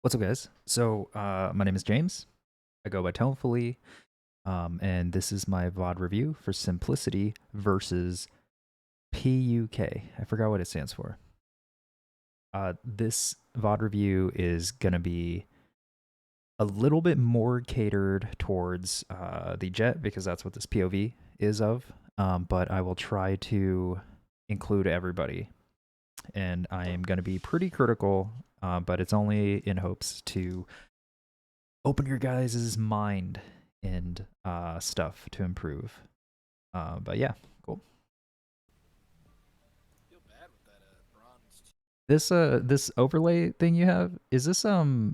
What's up, guys? So, my name is James. I go by Tonefully, and this is my VOD review for Simplicity versus PUK. I forgot what it stands for. This VOD review is going to be a little bit more catered towards the Jet because that's what this POV is of, but I will try to include everybody. And I am going to be pretty critical, but it's only in hopes to open your guys' mind and stuff to improve. But yeah, cool. This overlay thing you have, is this does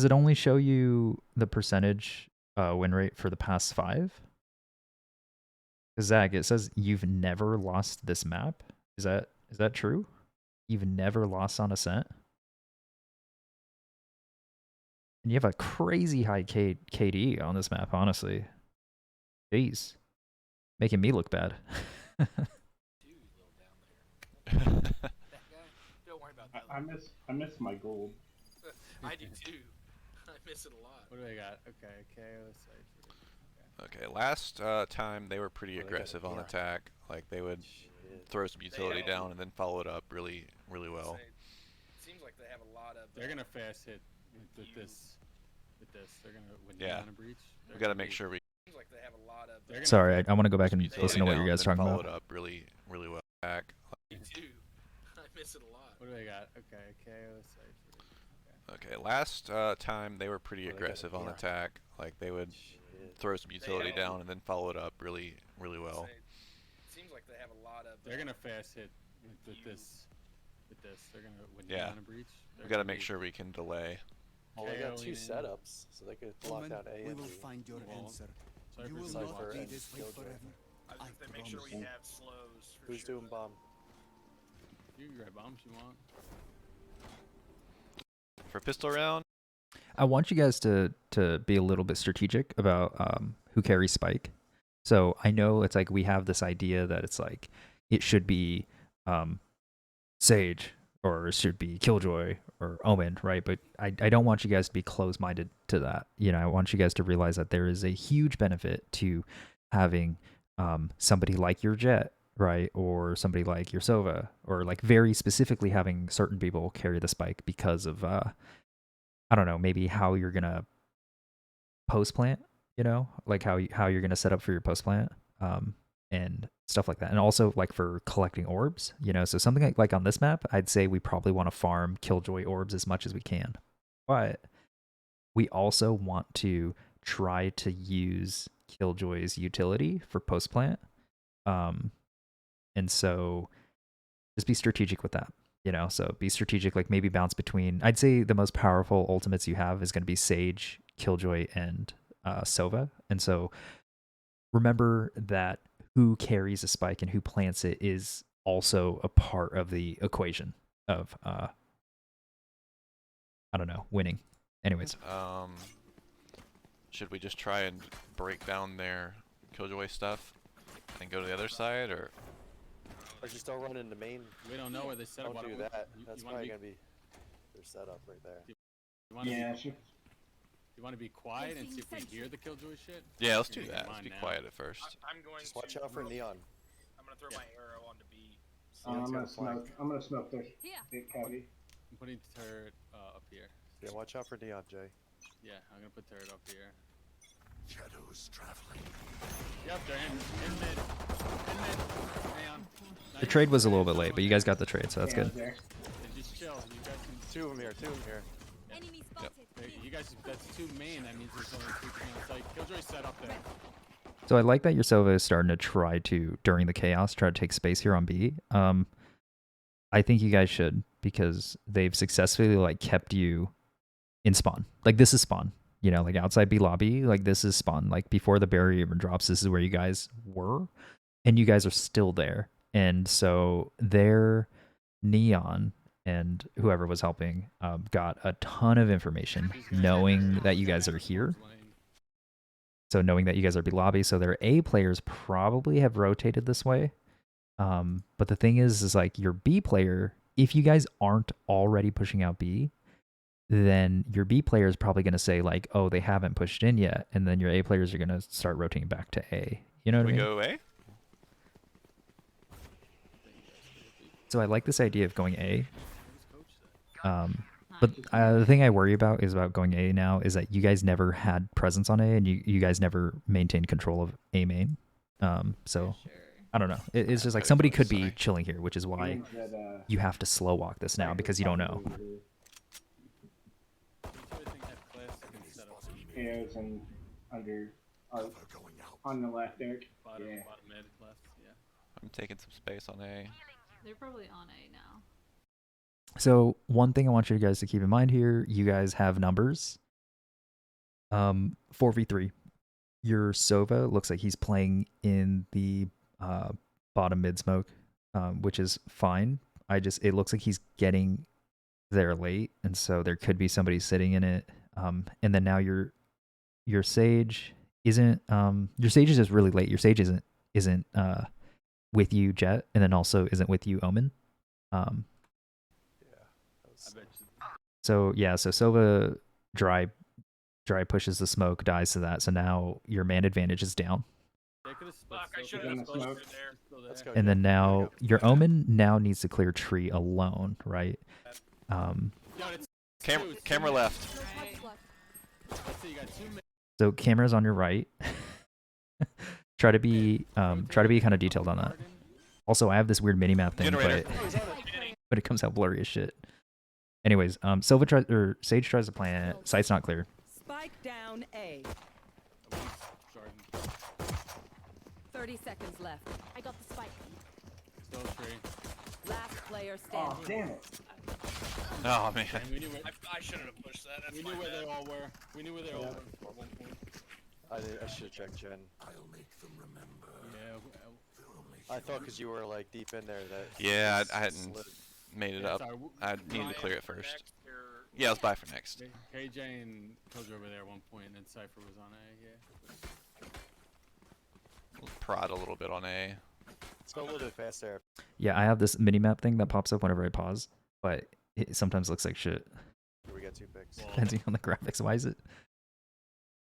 it only show you the percentage win rate for the past 5? Because Zach, it says you've never lost this map. Is that true? You've never lost on ASCENT? And you have a crazy high KD on this map, honestly. Jeez. Making me look bad. Don't worry about that. I miss my gold. I do too. I miss it a lot. What do I got? Okay, KO Okay, last time they were pretty aggressive on attack. Like they would throw some utility down and then follow it up really well. It seems like they have a lot of. They're gonna fast hit with this. They're gonna when yeah. on a breach. We gotta make sure we. Seems like they have a lot of. Sorry, I want to go back and listen to what you guys are talking follow about. It up really well. Attack. Me too. I miss it a lot. What do I got? Okay, KO. Okay, last time they were pretty aggressive on attack. Like they would throw some utility down and then follow it up really well. It seems like they have a lot of. They're gonna fast hit with this. They're gonna when on a breach. We gotta make sure we can delay. Well, they got 2 setups, so they could lock down A and B. We will find your answer. You will Cypher not be and this way Killjoy. forever. I think they make sure we have slows. For Who's sure. doing bomb? You can grab bombs you want. For pistol round, I want you guys to be a little bit strategic about who carries Spike. So I know it's like we have this idea that it's like it should be Sage or it should be Killjoy or Omen, right? But I don't want you guys to be closed-minded to that. You know, I want you guys to realize that there is a huge benefit to having somebody like your Jet, right? Or somebody like your Sova, or like very specifically having certain people carry the Spike because of I don't know, maybe how you're gonna post plant, you know, like how you're gonna set up for your post plant, and stuff like that, and also like for collecting orbs, you know. So something like on this map, I'd say we probably want to farm Killjoy orbs as much as we can, but we also want to try to use Killjoy's utility for post plant, and so just be strategic with that. You know, so be strategic, like maybe bounce between. I'd say the most powerful ultimates you have is going to be Sage, Killjoy, and Sova. And so remember that who carries a spike and who plants it is also a part of the equation of, I don't know, winning. Anyways. Should we just try and break down their Killjoy stuff and go to the other side, or? Or just don't run into main. We don't know where they set up. Don't do that. That's probably gonna be their setup right there. You want to be quiet and see if we hear the Killjoy shit? Yeah, let's do that. Let's be quiet at first. I'm going Just watch out for neon. I'm gonna throw my arrow onto B. I'm gonna smoke this big cavity. I'm putting turret up here. Yeah, watch out for neon, Jay. Yeah, I'm gonna put turret up here. Shadows traveling. Yep, they're in mid. Neon. The trade was a little bit late, but you guys got the trade, so that's good. There. Just chill. You guys can. 2 of them here. 2 of them here. Enemy spotted. You guys, that's 2 main. That means there's only 2 on site. Killjoy set up there. So I like that your Sova is starting to try to, during the chaos, try to take space here on B. I think you guys should, because they've successfully like kept you in spawn. Like this is spawn, you know, like outside B lobby, like this is spawn. Like before the barrier even drops, this is where you guys were, and you guys are still there. And so their Neon and whoever was helping got a ton of information knowing that you guys are here. So knowing that you guys are B lobby, so their A players probably have rotated this way. But the thing is like your B player, if you guys aren't already pushing out B, then your B player is probably going to say like, oh, they haven't pushed in yet, and then your A players are going to start rotating back to A. You know what I We mean? go A? So I like this idea of going A. But the thing I worry about is about going A now is that you guys never had presence on A, and you guys never maintained control of A main. So I don't know. It's just like somebody could be chilling here, which is why you have to slow walk this now because you don't know. AOs and under on the left, Eric. Bottom, Yeah. bottom mid, left, yeah. I'm taking some space on A. They're probably on A now. So one thing I want you guys to keep in mind here, you guys have numbers. 4v3. Your Sova looks like he's playing in the bottom mid smoke, which is fine. It looks like he's getting there late, and so there could be somebody sitting in it. And then now your Sage isn't your Sage is just really late. Your Sage isn't with you, Jet, and then also isn't with you, Omen. So Sova dry pushes the smoke, dies to that. So now your man advantage is down. Fuck, I should have pushed through there. Let's go. And then now your Omen now needs to clear tree alone, right? Camera left. So camera's on your right. try to be kind of detailed on that. Also, I have this weird mini map thing, but it comes out blurry as shit. Anyways, Sage tries to plant it. Site's not clear. Spike down A. 30 seconds left. I got the spike. Still tree. Last player Oh, standing. damn it. Oh man. And we knew where, I shouldn't have pushed that. That's we my knew where bad. they all were. We knew where they all were at one point. I should have checked Jen. I'll make them remember. Yeah. I thought because you were like deep in there that. Yeah, I it hadn't slid. made it Yeah, up. sorry, I needed to Ryan, clear it first. Next, you're- Yeah, let's buy for next. KJ and Killjoy were there at one point, and then Cypher was on A, yeah. Let's prod a little bit on A. Let's go a little bit faster. Yeah, I have this mini map thing that pops up whenever I pause, but it sometimes looks like shit. Here we got 2 picks. Depending on the graphics. Why is it?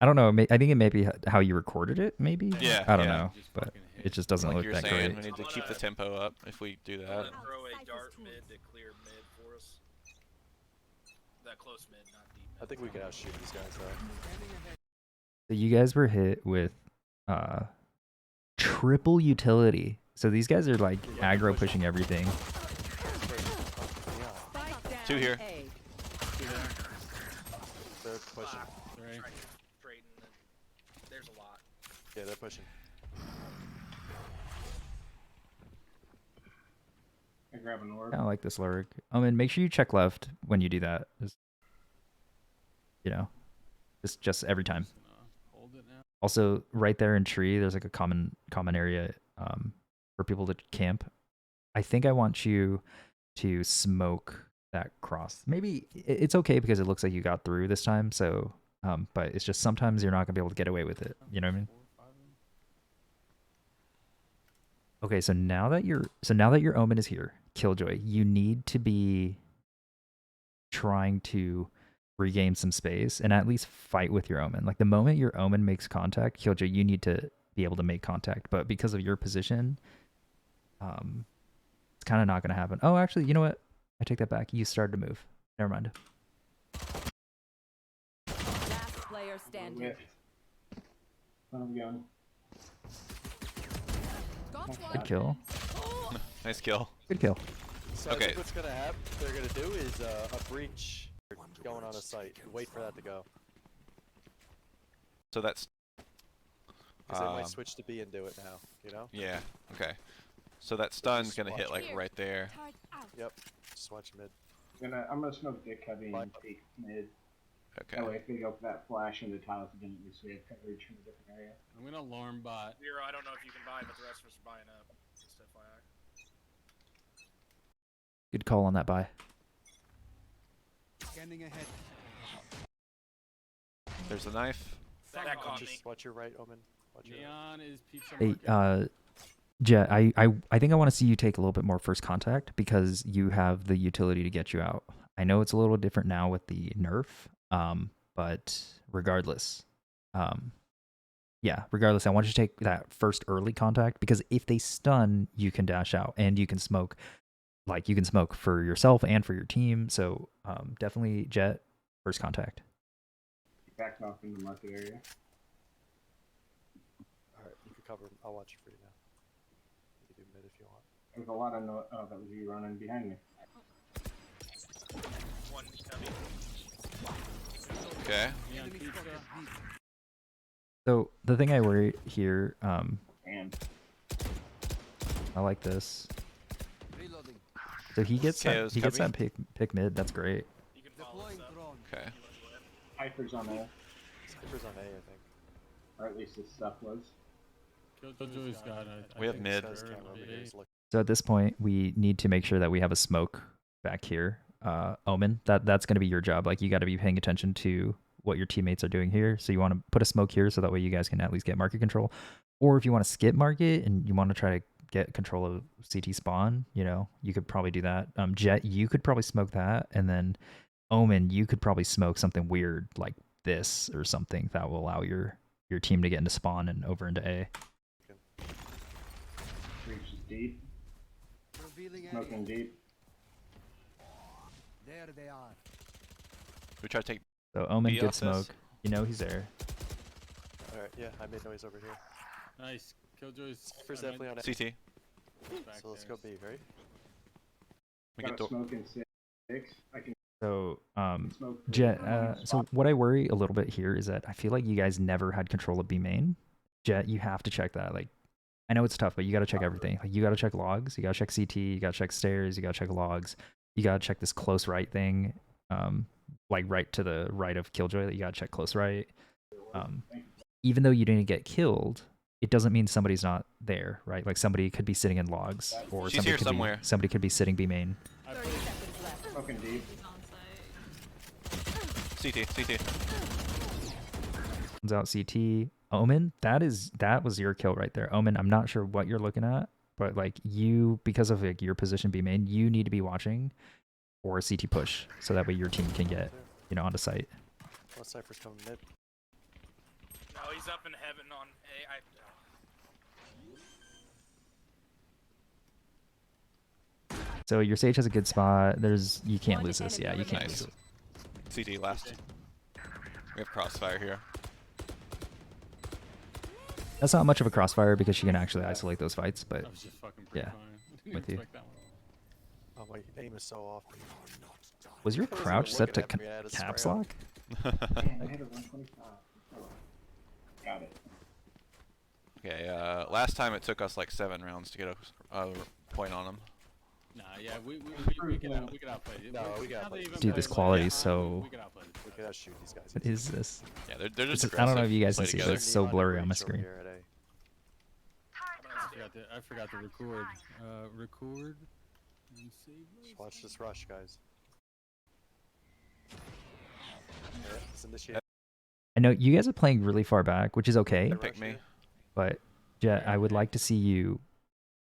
I don't know. I think it may be how you recorded it, maybe? Yeah, I don't yeah. know, but it just doesn't Like look you were that saying, great. we need to keep the tempo up if we do I'm that. gonna throw a dart mid to clear mid for us. That close mid, not deep. I think we can outshoot these guys though. So you guys were hit with triple utility. So these guys are like aggro pushing everything. Spike down 2 here. A. They're pushing. Three. Trading. There's a lot. Yeah, they're pushing. I grab an orb. I like this lurk. And make sure you check left when you do that. Just every time. Just gonna hold it now. Also, right there in tree, there's like a common area for people to camp. I think I want you to smoke that cross. Maybe it's okay because it looks like you got through this time. So, but it's just sometimes you're not gonna be able to get away with it. You know what I mean? 4 or 5 of them. Okay, so now that your Omen is here, Killjoy, you need to be trying to regain some space and at least fight with your Omen. Like the moment your Omen makes contact, Killjoy, you need to be able to make contact. But because of your position, it's kind of not going to happen. Oh, actually, you know what? I take that back. You started to move. Never mind. Last player standing. Whiff. I'm going. Good kill. Nice kill. Good kill. So I Okay. think what's gonna happen? They're gonna do is a breach going on a site. Wait for that to go. So that's Because they might Um, switch to B and do it now. You know? yeah. Okay. So that stun's gonna hit like right there. Yep. Just watch mid. I'm gonna smoke dick heavy and Bye. take mid. Okay. That way, if they go for that flash in the tiles, then at least we have coverage from a different area. I'm gonna alarm bot. Zero, I don't know if you can buy, but the rest of us are buying up. Just FYI. Good call on that buy. Scanning ahead. There's a knife. That caught me. Just watch your right, Omen. Watch your right. Neon is pizza Hey, market. Jet, I think I want to see you take a little bit more first contact because you have the utility to get you out. I know it's a little different now with the nerf, but regardless, yeah, regardless, I want you to take that first early contact because if they stun, you can dash out and you can smoke. Like you can smoke for yourself and for your team. So definitely Jet first contact. Backed off in the market area. Alright, you can cover. I'll watch it for you now. You can do mid if you want. There's a lot of that was you running behind me. One cubby. Okay. Neon pizza. So the thing I worry here, And I like this. So he gets that, he gets that pick mid. That's great. You can follow us up. Okay. Hyper's on A, Cypher's on A, I think. or at least his stuff was. Killjoy's got We have mid. Says camera over here. He's looking. So at this point, we need to make sure that we have a smoke back here. Omen, that's going to be your job. Like you got to be paying attention to what your teammates are doing here. So you want to put a smoke here so that way you guys can at least get market control. Or if you want to skip market and you want to try to get control of CT spawn, you know, you could probably do that. Jet, you could probably smoke that. And then Omen, you could probably smoke something weird like this or something that will allow your team to get into spawn and over into A. Reach is deep. Smoking deep. There they are. We try to take So Omen, B good off this? smoke. You know he's there. Alright, yeah, I made noise over here. Nice. Killjoy's Cypher's definitely on A. CT. back So let's there. go B, right? We Got can a smoke in 6. I can So smoke. Jet, so what I worry a little bit here is that I feel like you guys never had control of B main. Jet, you have to check that. Like, I know it's tough, but you got to check everything. Like, you got to check logs, you got to check CT, you got to check stairs, you got to check logs, you got to check this close right thing, like right to the right of Killjoy. You got to check close right. Even though you didn't get killed, it doesn't mean somebody's not there, right? Like somebody could be sitting in logs, or She's here could somewhere. somebody could be sitting B main. 30 seconds left. Smoking deep. He's on site. CT. Comes out CT. Omen, that was your kill right there. Omen, I'm not sure what you're looking at, but like you, because of like your position B main, you need to be watching for a CT push, so that way your team can get, you know, onto site. Unless Cypher's coming mid. No, he's up in heaven on A. So your Sage has a good spot. You can't lose this. Yeah, you can't Nice. lose it. CT last. We have crossfire here. That's not much of a crossfire because she can actually isolate those fights, but That was just fucking yeah, pre-fire. with you. Expect that one. Oh, my aim is so off. was your I wasn't crouch even set to looking at me, I had a caps spray on. lock? Damn, I hit a 125. Oh. Got it. Okay, last time it took us like 7 rounds to get a point on him. Nah, yeah, we could outplay it. No, we Now can outplay they it. even Dude, play this like quality that, is so- we could outplay it. We could outshoot these guys. What is this? Yeah, they're just I don't know if you guys play can see together. this. So Neon blurry and on my Breach over screen. here at A. I forgot to record. Record. And save Just watch this rush, guys. Yeah, it's initiated. I know you guys are playing really far back, which is okay, They Pick rush me. here. but Jet, I would like to see you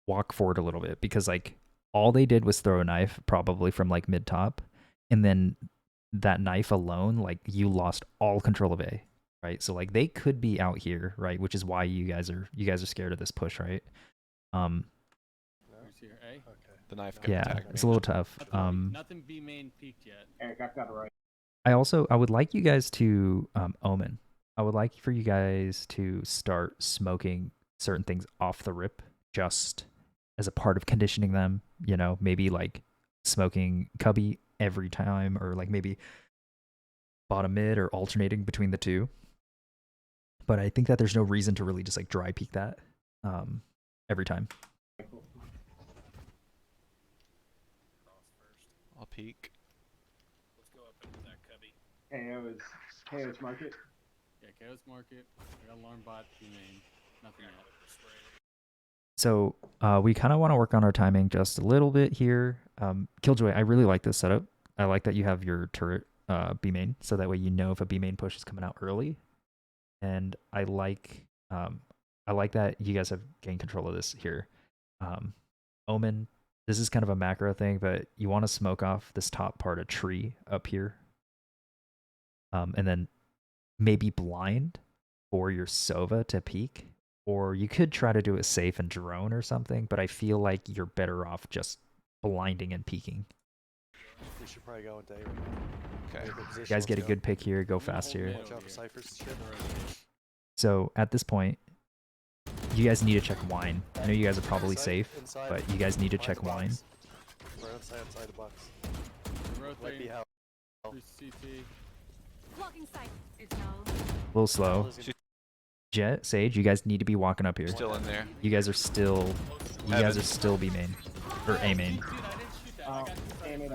walk forward a little bit because like all they did was throw a knife probably from like mid top, and then that knife alone, like you lost all control of A, right? So like they could be out here, right? Which is why you guys are scared of this push, right? No? Who's here? A? Okay. The knife kept Yeah, attacking it's me. a little tough. Nothing B main peaked yet. Eric, I've got it right. I would like you guys to Omen. I would like for you guys to start smoking certain things off the rip, just as a part of conditioning them. You know, maybe like smoking cubby every time, or like maybe bottom mid, or alternating between the two. But I think that there's no reason to really just like dry peek that every time. Cross first. I'll peek. Let's go up into that cubby. KO's market. Yeah, Chaos Market. I got alarm bot B main. Nothing yet. Spray. So we kind of want to work on our timing just a little bit here. Killjoy, I really like this setup. I like that you have your turret B main, so that way you know if a B main push is coming out early. And I like that you guys have gained control of this here. Omen, this is kind of a macro thing, but you want to smoke off this top part of tree up here. And then maybe blind for your Sova to peek. Or you could try to do it safe and drone or something, but I feel like you're better off just blinding and peeking. We should probably go into A. Okay. You guys get a good pick here, go fast here. Watch out for Cypher's shit. So at this point, you guys need to check wine. I know you guys are probably Inside, safe, inside. but you guys need to Behind check the box. wine. Right outside the box. Might be Rotating. hell. CT. Blocking sight. It's hell. A little slow. Jet, Sage, you guys need to be walking up here. Still in there. You guys are still, you guys are still B main or A main. Dude, I didn't shoot that. I Oh, got damn it.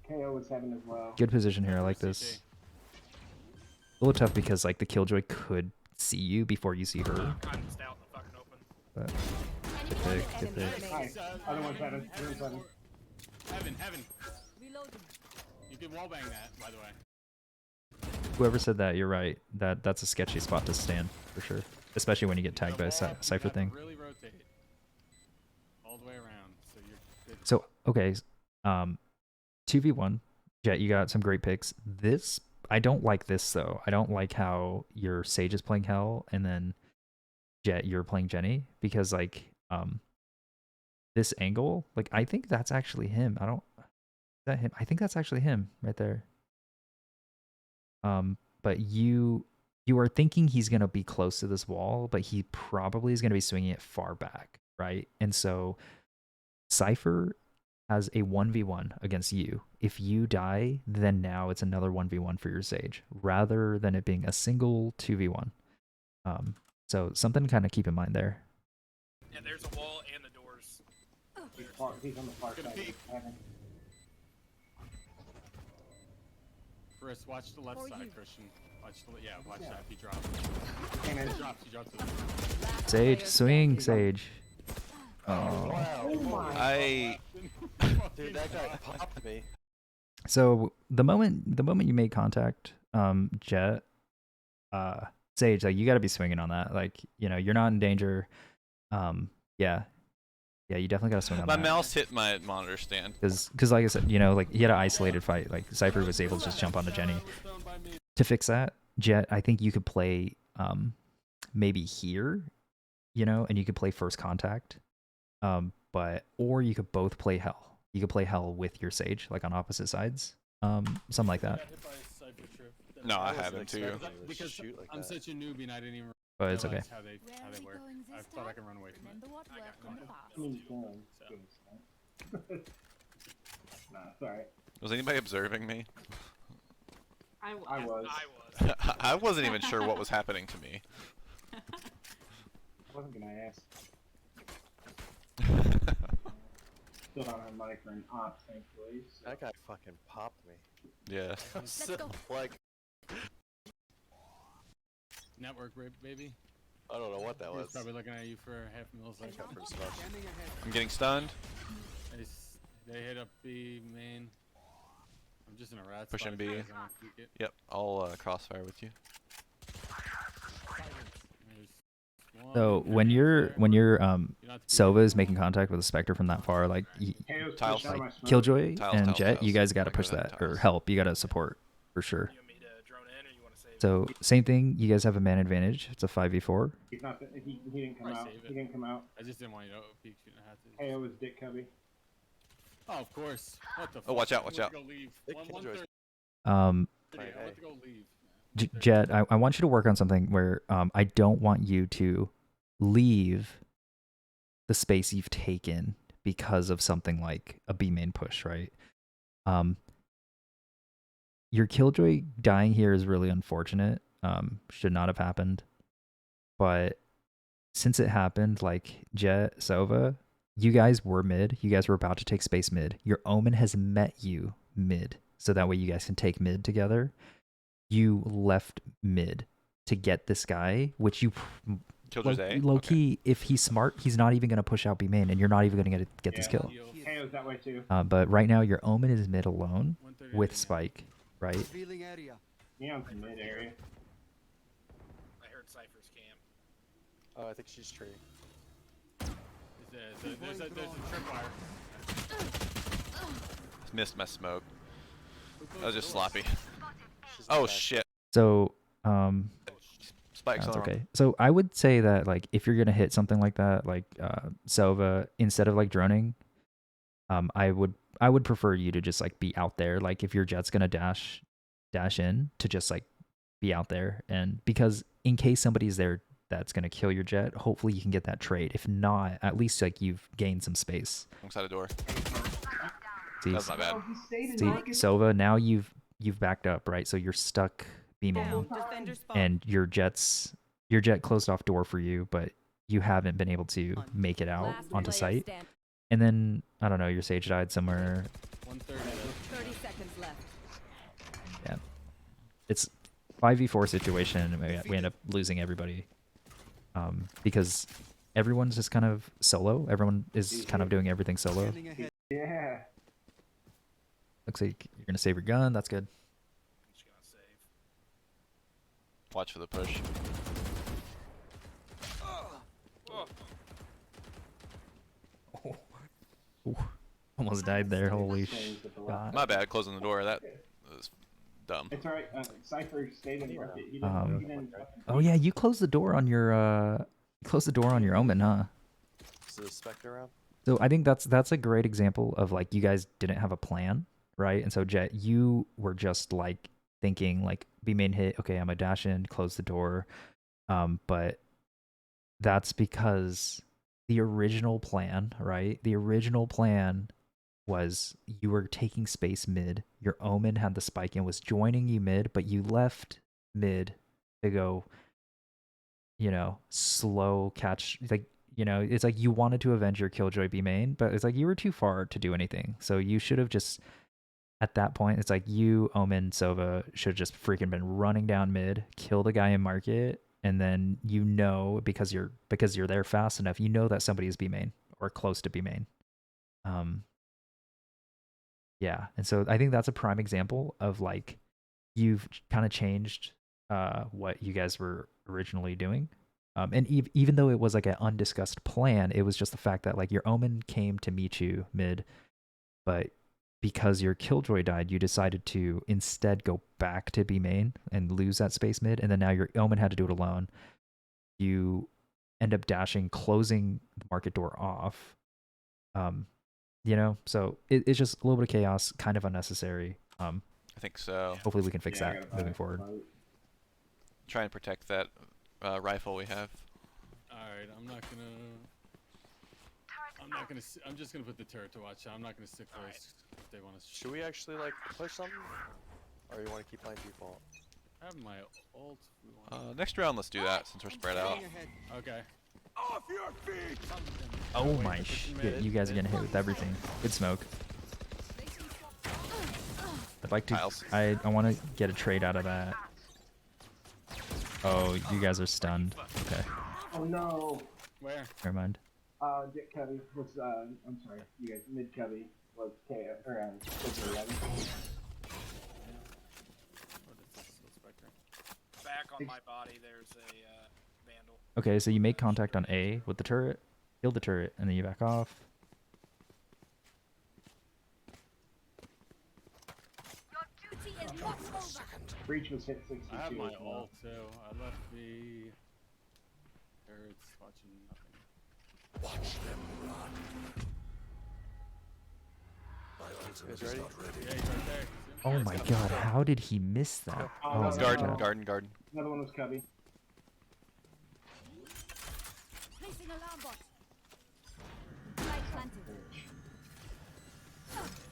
KO was 7 as well. Good position here. I like this. A little tough because like the Killjoy could see you before you see her. I'm just out in the fucking open. But good pick, good pick. Nice. Other one 7. Other one 7. Heaven. Reloading. You can wallbang that, by the way. Whoever said that, you're right. That's a sketchy spot to stand for sure, especially when you get tagged by a cipher thing. Really rotate all the way around, so you're good. So okay, 2v1. Jet, you got some great picks. This I don't like this though. I don't like how your Sage is playing Hell and then Jet you're playing Jenny because like this angle, like I think that's actually him. Is that him? I think that's actually him right there. But you are thinking he's gonna be close to this wall, but he probably is gonna be swinging it far back, right? And so Cypher has a 1v1 against you. If you die, then now it's another 1v1 for your Sage, rather than it being a single 2v1. So something to kind of keep in mind there. Yeah, there's a wall and the doors. He's on the far side. peek. Heaven. Chris, watch the left For side, you. Christian. Watch that. He drops. Damn it. He drops to the Sage, swing, Sage. Oh. Wow. Oh my. I Dude, that guy popped me. So the moment you make contact, Jet, Sage, like you got to be swinging on that. Like you're not in danger. Yeah, you definitely got to swing on my that. mouse hit my monitor stand. Because like I said, like he had an isolated fight. Like Cypher was able to just jump onto Jenny. To fix that, Jet, I think you could play maybe here, and you could play first contact. Or you could both play Hell. You could play Hell with your Sage, like on opposite sides. Something like that. No, I wasn't haven't too. expecting him to Because shoot like I'm that. such a newbie and I didn't even But it's okay. realize how they work. I thought I could run away from it. Remember what worked in the past. I mean, nah, it's alright. Was anybody observing me? I was. I wasn't even sure what was happening to me. I wasn't gonna ask. Still don't have money for an op, thankfully. So. That guy fucking popped me. Yeah. go. Like, Network rape, baby. I don't know what that He's was. probably looking at you for half mils. Like, Got pretty smashed. I'm getting stunned. they hit up B main. I'm just in a rat Pushing spot, B. guys, I don't peek it. Yep, I'll crossfire with you. There's one So when right you're there. when You don't have to Sova is making contact with a Spectre from that far, like KO's Tiles, pushed out like my smoke. Killjoy Tiles, and tiles, Jet, tiles. you guys got to I go push to that, that or tiles. help. You got to support for sure. You want me to drone in or you want to save? So same thing. You guys have a man advantage. It's a 5v4. He's not. He didn't come Probably out. save it. He didn't come out. I just didn't want you to peek. Shouldn't have to. KO was Dick Cubby. Oh, of course. What the fuck? Oh, watch out, I watch went out. to go leave. Big One Killjoys. thirty. Hey, I went to go leave. Jet, I want you to work on something where I don't want you to leave the space you've taken because of something like a B main push, right? Your Killjoy dying here is really unfortunate. Should not have happened. But since it happened, like Jet, Sova, you guys were mid. You guys were about to take space mid. Your Omen has met you mid. So that way you guys can take mid together. You left mid to get this guy, which you Killjoy's A? low Okay. key, if he's smart, he's not even going to push out B main, and you're not even going to get this kill. KO's that way too. But right now, your Omen is mid alone 130 with now. Spike, right? Neon's in mid area. I heard Cypher's camp. Oh, I think she's tree. Is There's a tripwire. Missed my smoke. That was just sloppy. Oh shit. So Spikes that's on the okay. So I would say that like if you're gonna hit something like that, like Sova, instead of like droning, I would prefer you to just like be out there. Like if your jet's gonna dash in, to just like be out there, and because in case somebody's there that's gonna kill your jet, hopefully you can get that trade. If not, at least like you've gained some space. Alongside a door. See, That's not bad. Oh, he stayed in see market. Sova, now you've backed up, right? So you're stuck B main, Down. Defender spawn. and your jet closed off door for you, but you haven't been able to make it out Last onto player site. stand- And then I don't know, your Sage died somewhere. 130. 30 seconds left. Yeah, it's 5v4 situation, and we end up losing everybody, because everyone's just kind of solo. Everyone is kind of doing everything solo. Yeah. Looks like you're gonna save your gun. That's good. I'm just gonna save. Watch for the push. Oh, Ooh, almost died there. Holy Changed it a lot. god. My bad, closing the door. That was dumb. It's alright. Cypher stayed in market. He Um, didn't fucking- Oh yeah, you closed the door on your Omen, huh? Is there a Spectre around? So I think that's a great example of like you guys didn't have a plan, right? And so Jet, you were just like thinking like B main hit, okay, I'm gonna dash in, close the door. But that's because the original plan, right? The original plan was you were taking space mid. Your Omen had the spike and was joining you mid, but you left mid to go, slow catch. Like, it's like you wanted to avenge your Killjoy B main, but it's like you were too far to do anything. So you should have just, at that point, it's like you, Omen, Sova should have just freaking been running down mid, kill the guy in market, and then because you're there fast enough, that somebody is B main or close to B main. Yeah, and so I think that's a prime example of like you've kind of changed what you guys were originally doing. And even though it was like an undiscussed plan, it was just the fact that like your Omen came to meet you mid, but because your Killjoy died, you decided to instead go back to B main and lose that space mid, and then now your Omen had to do it alone. You end up dashing, closing the market door off. So it's just a little bit of chaos, kind of unnecessary. I think so. Hopefully we can fix Yeah, I that gotta buy moving it. forward. Try and protect that rifle we have. Alright, I'm just gonna put the turret to watch out. I'm not gonna stick close if they want to. Should we actually like push something? Or you want to keep playing default? I have my ult. If we want. Next round, let's do that since we're spread out. Okay. Off your feet! Oh my shit, you guys are getting hit with everything. Good smoke. I'd like to, Tiles. I want to get a trade out of that. Oh, you guys are stunned. Okay, Oh no. Where? never mind. Dick Covey was, I'm sorry, you guys, mid Covey was KO, or, Spectre 11. What is this? Spectre? back on my body, there's a vandal. Okay, so you make contact on A with the turret, kill the turret, and then you back off. Breach was hit 62. I have my as well. ult too. I left the turrets watching nothing. Watch them run. My ultimate is ready? not ready. Yeah, he's right there. Oh my god, how did he miss that? Oh, Oh no, my Garden, god. garden, garden. Another one was Covey. Placing alarm bot. Light planted.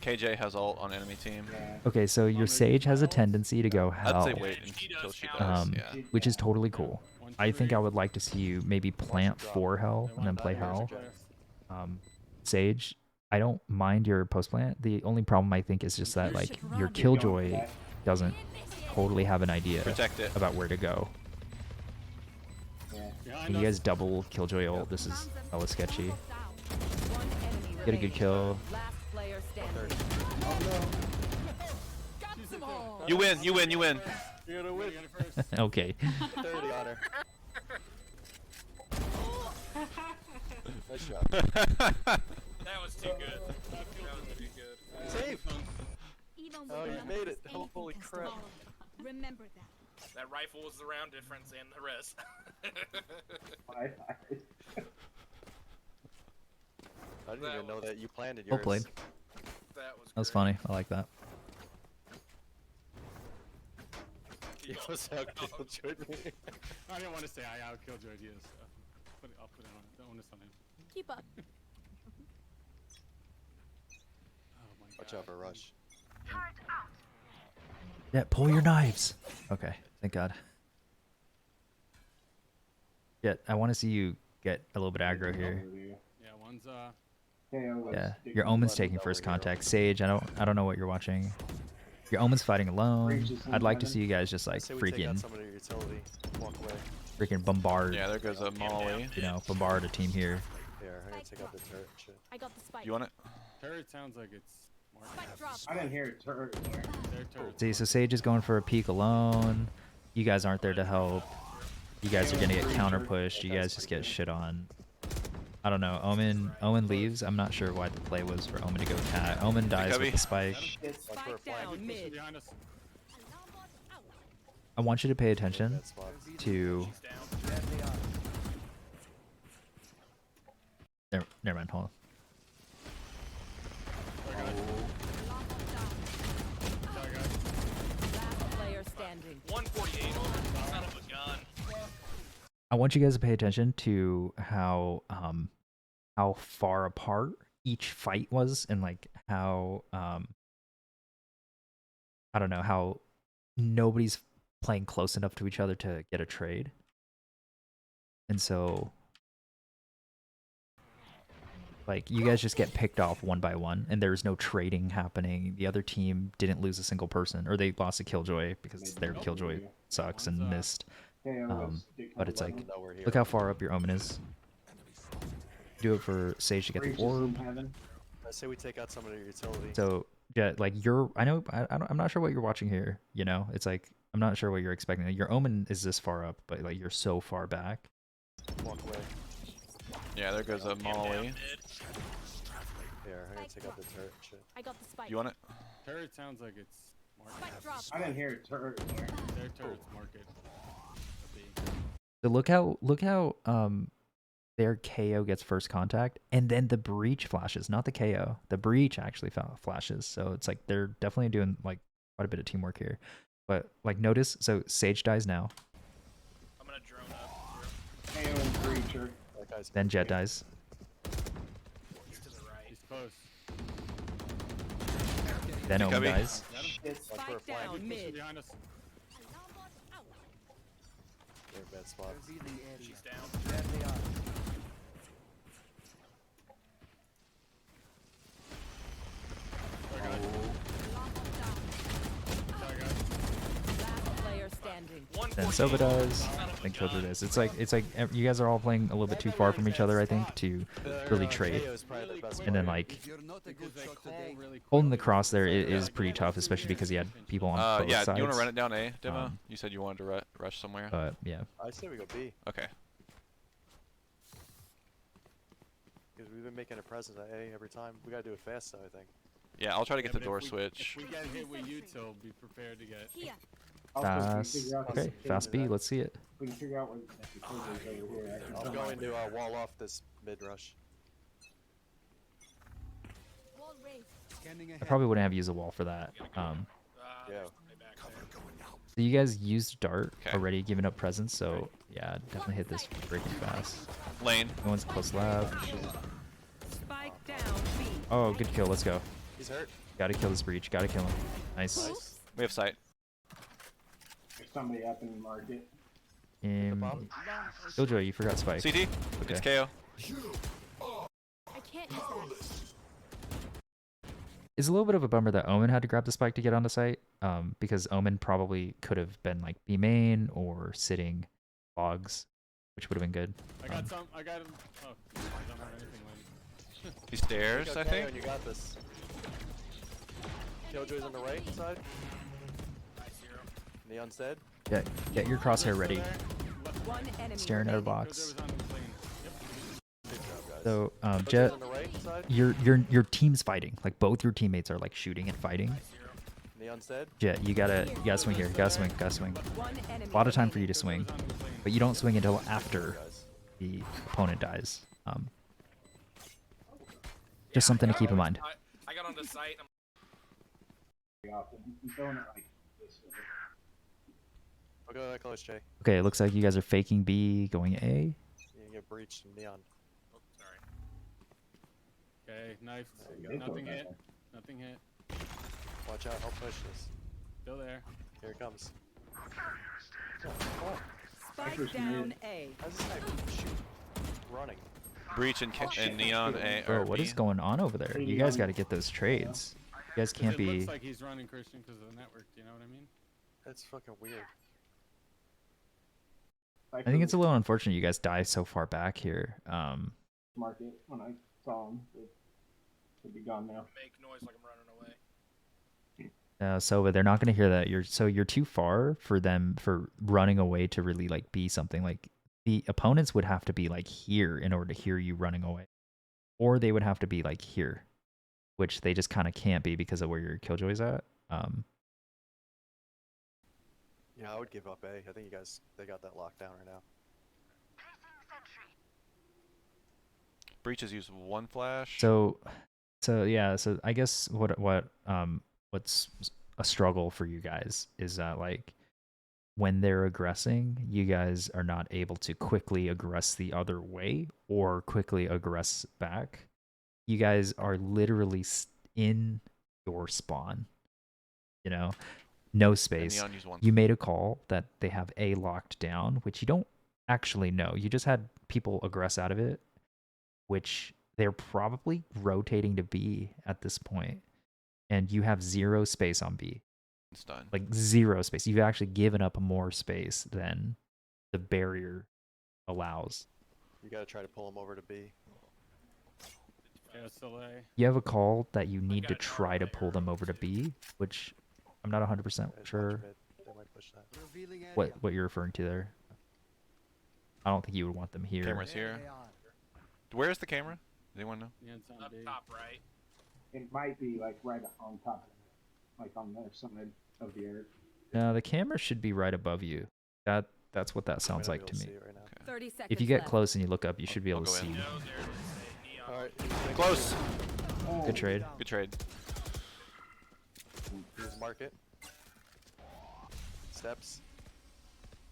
KJ has ult on enemy team. Yeah. Okay, so your Sage has a tendency to go I'd hell, say wait She until does she count. does. Um, Yeah. which is totally cool. I think I would like to see you maybe plant for hell and then play hell. Sage, I don't mind your post plant. The only problem I think is just that like your Killjoy doesn't totally have an idea Protect it. about where to go. Yeah. Can you guys double Killjoy ult? This is hella sketchy. One enemy Get a good remaining. kill. Last player standing. You win, you win, you win. You're gonna win. Okay. 30 on her. Nice job. That was too good. That was too good. Save! Even Oh, with you numbers, made it. anything Holy can crap. stop them. Remember that. That rifle was the round difference and the rest. I I didn't That even know was- that you planted Well yours. played. That was funny. I like that. You was out killjoyed me. I didn't want to say I out killjoyed you, so I'll put it on the onus on him. Keep up. Oh my god. Watch out for rush. Yeah, pull your knives. Okay, thank God. Yeah, I want to see you get a little bit aggro here. Yeah, one's Yeah, your Omen's taking first contact. Sage, I don't know what you're watching. Your Omen's fighting alone. I'd like to see you guys just like Say we take out freaking some of your utility. Walk away. bombard. Yeah, there goes a Molly. You know, bombard a team here. Here, I'm gonna take out the turret and shit. I got the spike. You want it? turret sounds like it's smart. Spike drop. I didn't hear a turret there. Their turret. See, so Sage is going for a peek alone. You guys aren't there to help. You guys are gonna get counter pushed. You guys just get shit on. I don't know. Omen leaves. I'm not sure why the play was for Omen to go cat. Omen dies with the spike. Spike down mid. Behind us. Alarm bot out. I want you to pay attention Bad spot. to. She's down. Never mind. Hold on. Alarm bot down. Sorry, guys. Last player standing. 148 son of a gun. I want you guys to pay attention to how far apart each fight was, and like how I don't know, how nobody's playing close enough to each other to get a trade. And so like you guys just get picked off one by one, and there's no trading happening. The other team didn't lose a single person, or they lost a killjoy because their killjoy sucks and missed. But it's like, No, we're here. look how far up your Omen is. Do it for Sage to get the orb. I say we take out some of your utility. So yeah, like I'm not sure what you're watching here. You know, it's like I'm not sure what you're expecting. Your Omen is this far up, but like you're so far back. Walk away. Yeah, there goes a Molly. Here, I'm gonna take out the turret and shit. I got the spike. You want it? Turret sounds like it's smart. Spike drop. I didn't hear a turret there. Their turret's market. So look how their KO gets first contact, and then the breach flashes, not the KO. The breach actually flashes. So it's like they're definitely doing like quite a bit of teamwork here. But like notice, so Sage dies now, I'm gonna drone up. KO and Breacher. That guy's then Jet dies. He's to the right. He's close. Then Omen Cubby. dies. Got him. Watch for a Spike flank. down mid. Behind us. Alarm bot out. They're in bad spots. She's down. Alarm bot down. Sorry, guys. Last player standing. Then Sova does. Then Killjoy does. It's like you guys are all playing a little bit too far from each other, I think, to really trade. KO is probably the best And then player. like If you're not a Because good they shot call today, really holding the quickly. cross there is pretty tough, especially because he had people on both Yeah, sides. do you want to run it down A, Demo? Um, You said you wanted to rush somewhere. But yeah, I say we go B, Okay. because we've been making a presence at A every time. We gotta do it fast though, I think. Yeah, I'll try to Yeah, get the but door if switch. If we get hit with util, be prepared to get. Here. fast. Okay, fast B. Let's see it. We can figure out what the killjoy's over here. I can I'm tell going by- to wall off this mid rush. Wall raised. scanning I ahead. probably wouldn't have used a wall for that. Yeah. There's somebody back there. So you guys used dart 'Kay. already, giving up presence. So yeah, definitely hit this freaking fast. Lane. No one's close lab. Spike down B. Oh, good kill. Let's go. He's hurt. Gotta kill this breach. Gotta kill him. Nice. Nice. We have sight. There's somebody up in the market. Killjoy, you forgot spike. CD. It's Okay. KO. I can't use that. It's a little bit of a bummer that Omen had to grab the spike to get onto site, because Omen probably could have been like B main or sitting logs, which would have been good. I got some. I got him. Oh, I don't have anything. Lane. He stairs, You I got KO think. and you got this. Killjoy's on the right side. Nice hero. Neon's dead. Get your crosshair ready. There. One enemy Staring at a remaining. box. Killjoy was on the plane. Yep. Good job, guys. So Put Jet, those on the right side. your team's fighting. Like both your teammates are like shooting and fighting. Neon's dead. Jet, you gotta swing here. You gotta swing. One enemy A lot of time for you remaining. to swing, Goes on the lane. but you don't swing until after Guys. the opponent dies. Just something to keep in mind. I got on the site. I'm pretty often. He's throwing it like this way. I'll go that close, Jay. Okay, it looks like you guys are faking B, going A. You can get breached from Neon. oh, sorry. Okay, knife. There you They go. throw Nothing it hit. back Nothing hit. Watch out. I'll push this. Still there. Here it comes. Spike Sniper's down mid. A. How's this sniper shoot? Running. Breach and Neon A. Bro, or what B. is going on over there? You guys got to get those trades. You guys 'Cause can't it be. looks like he's running Christian because of the network. Do you know what I mean? That's fucking weird. I think it's a little unfortunate you guys dive so far back here. Market when I saw him. It should be gone now. Make noise like I'm running away. So they're not going to hear that. You're too far for them for running away to really like be something. Like the opponents would have to be like here in order to hear you running away, or they would have to be like here, which they just kind of can't be because of where your killjoy's at. Yeah, I would give up A. I think you guys, they got that locked down right now. Breach has used one flash. So yeah. So I guess what's a struggle for you guys is that like when they're aggressing, you guys are not able to quickly aggress the other way or quickly aggress back. You guys are literally in your spawn, you know, no And space. Neon used one. You made a call that they have A locked down, which you don't actually know. You just had people aggress out of it, which they're probably rotating to B at this point, and you have zero space on B. It's done. Like zero space. You've actually given up more space than the barrier allows. You gotta try to pull him over to B. Yeah, still A. You have a call that you need got to an try to armor pull them over to B, which I'm not 100% There's watch sure mid. They might push that. what you're referring to there. I don't think you would want them here. Camera's here. Where's the camera? Does anyone know? Yeah, it's on Up B. top right. It might be like right on top of it, like on their side of the earth. No, the camera should be right above you. That's what that sounds Might not like be to able me. see it right now. 30 seconds If you get left. close and you look up, you should be I'll able to go in. see. No, there it is. Say Neon. Alright, Close. Oh, Good trade. Good trade. use market. Steps.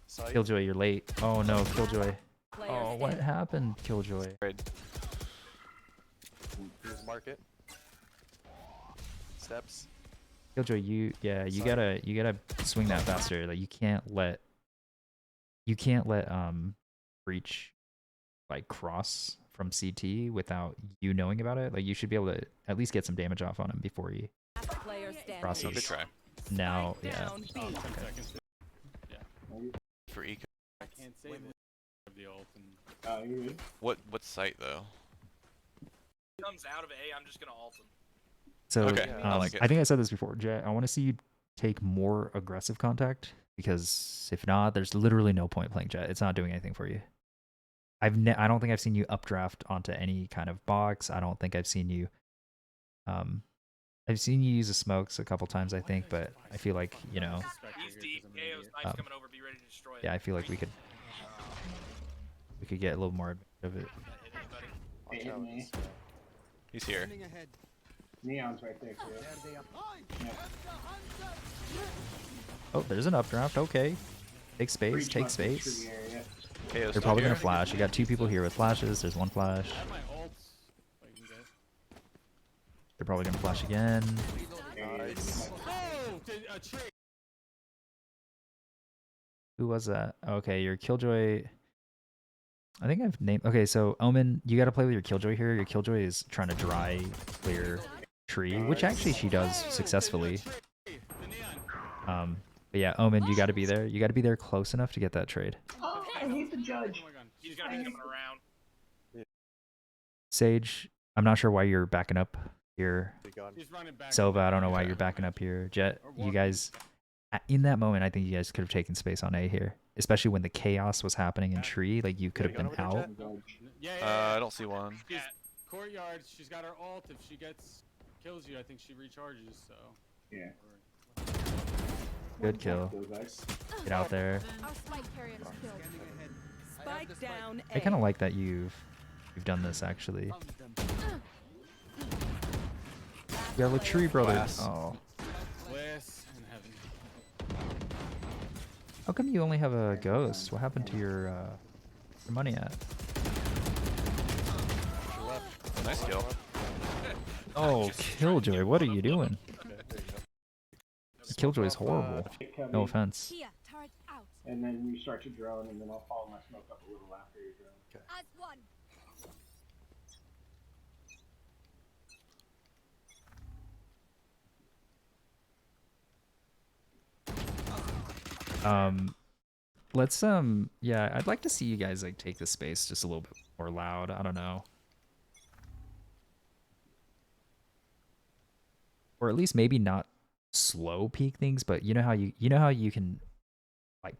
Sight. Killjoy, you're late. Oh no, Killjoy. Player Oh, what standing. happened, Killjoy? Trade. Use market. Steps. Killjoy, you gotta swing that faster. Like you can't let breach like cross from CT without you knowing about it. Like you should be able to at least get some damage off on him before he Last player standing. crosses. Good try. Now, Spike yeah. down B. 10 seconds. For eco. I can't say this. Of the ult and you're good. What site though? Comes out of A. I'm just gonna ult him. So Okay, I like it. I think I said this before, Jay. I want to see you take more aggressive contact because if not, there's literally no point playing Jet. It's not doing anything for you. I don't think I've seen you updraft onto any kind of box. I don't think I've seen you. I've seen you use the smokes a couple times, I think, but I feel like He's deep. KO's knife's coming over. Be ready to destroy it. yeah, I feel like we could get a little more of it. Hit anybody. Watch Hit out. me. This, He's here. Neon's right there, too. Oh, there's an updraft. Okay, take space. Breach Take must be space. tree area. KO's They're still probably here. gonna flash. You got two people here with flashes. There's one flash. I have my ults. If I can get. They're probably gonna flash again. nice. Oh, a trade. Who was that? Okay, your Killjoy. I think I've named. Okay, so Omen, you got to play with your Killjoy here. Your Killjoy is trying to dry clear tree, which actually she does successfully. The neon. But yeah, Omen, you got to be there. You got to be there close enough to get that trade. Oh, he's the judge. Oh my god. He's gonna be coming around. Sage, I'm not sure why you're backing up here. Be gone. He's running back. Sova, I don't know why you're backing up here. Jet, you guys, in that moment, I think you guys could have taken space on A here, especially when the chaos was happening in tree. Like you could have been out. Yeah, yeah. I don't see one. She's courtyard. She's got her ult. If she kills you, I think she recharges. So. Yeah. Good kill. Those guys. Get out there. Our spike carrier is killed. Spike down A. I kind of like that you've done this actually. Yeah, Latree brothers. Glass. Oh, Bliss and heaven. how come you only have a ghost? What happened to your money at? Nice kill. Oh, Killjoy, what are you doing? Okay, there you go. Killjoy is horrible. Coming, No offense. Here, turret out. And then you start your drone, and then I'll follow my smoke up a little after your drone. As one. Let's yeah, I'd like to see you guys like take the space just a little bit more loud. I don't know. Or at least maybe not slow peak things, but you know how you can like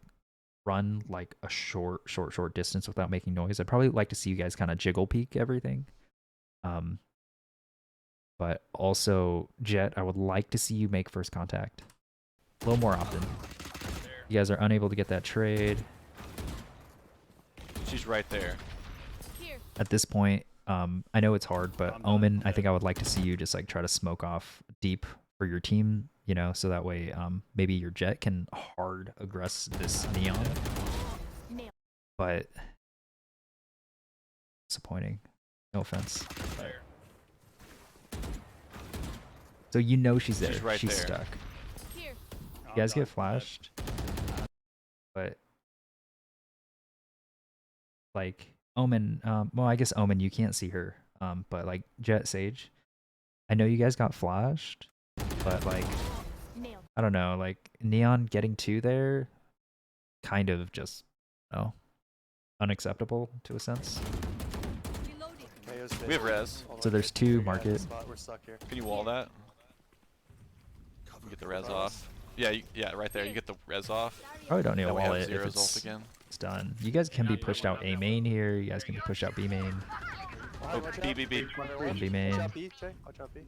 run like a short distance without making noise. I'd probably like to see you guys kind of jiggle peak everything. But also Jet, I would like to see you make first contact a little more often. You guys are unable to get that trade. She's right there. Here. At this point, I know it's hard, but Omen, I think I would like to see you just like try to smoke off deep for your team, you know, so that way maybe your Jet can hard aggress this Neon. Nail. But disappointing. No offense. There. So you know she's there. She's right she's there. stuck. Here. You guys get flashed. But like Omen, well I guess Omen you can't see her. But like Jet Sage, I know you guys got flashed, but like Nailed. I don't know, like Neon getting 2 there kind of just unacceptable to a sense. Reloading. KO's mid. We have res. Hold So on, there's get your 2 guy in the market. spot. We're stuck here. Can you wall that? Get the res off. Yeah, yeah, right there. You get the res off. Probably don't need Then to we wall have it if zeros ult it's again. done. You guys can be pushed out A main here. You guys can be pushed out B main. Oh, Watch B, out. B, B. On B main. Watch out B, Jay. Watch out B.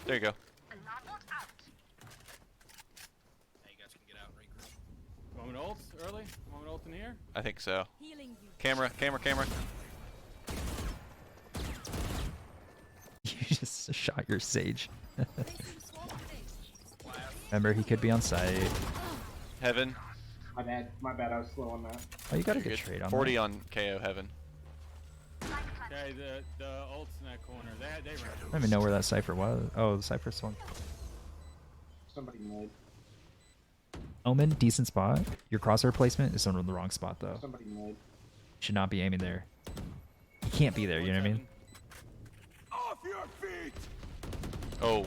There you go. Now you guys can get out and regroup. Moment ult early. Moment ult in here. I think so. Healing you. Camera. You just shot your Sage. Placing swarm grenade. Remember, he could be on site. Heaven. My bad, I was slow on that. Oh, you got a You're good trade on 40 that. on KO Heaven. Okay, the ult's in that corner. They ran. I don't even know where that Cypher was. Oh, the Cypher swung. Somebody mid. Omen, decent spot. Your crosshair placement is in the wrong spot, though. Somebody mid. Should not be aiming there. You can't be there, you know what I mean? Off your feet! Oh,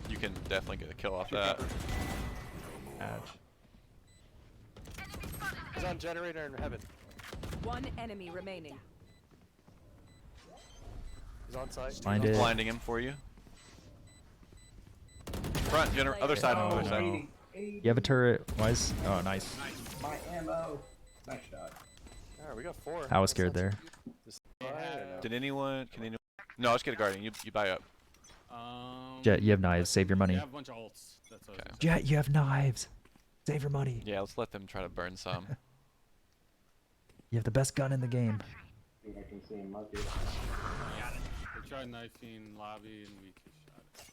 you can definitely get a kill off that. He's on generator in heaven. One enemy remaining. He's on site. Blinded. Blinding him for you. Front, other side, Oh, other side. no. You have a turret. Why is... Oh, nice. My ammo. Nice shot. Alright, we got 4. I was scared there. Fire or no? Can anyone? No, let's get a guardian. You buy up. Jet, you have knives. Save your money. You have a bunch of ults. That's what I was Okay. gonna say. Jet, you have knives. Save your money. Yeah, let's let them try to burn some. You have the best gun in the game. See what I can see in market. They tried knifing lobby and we shot it.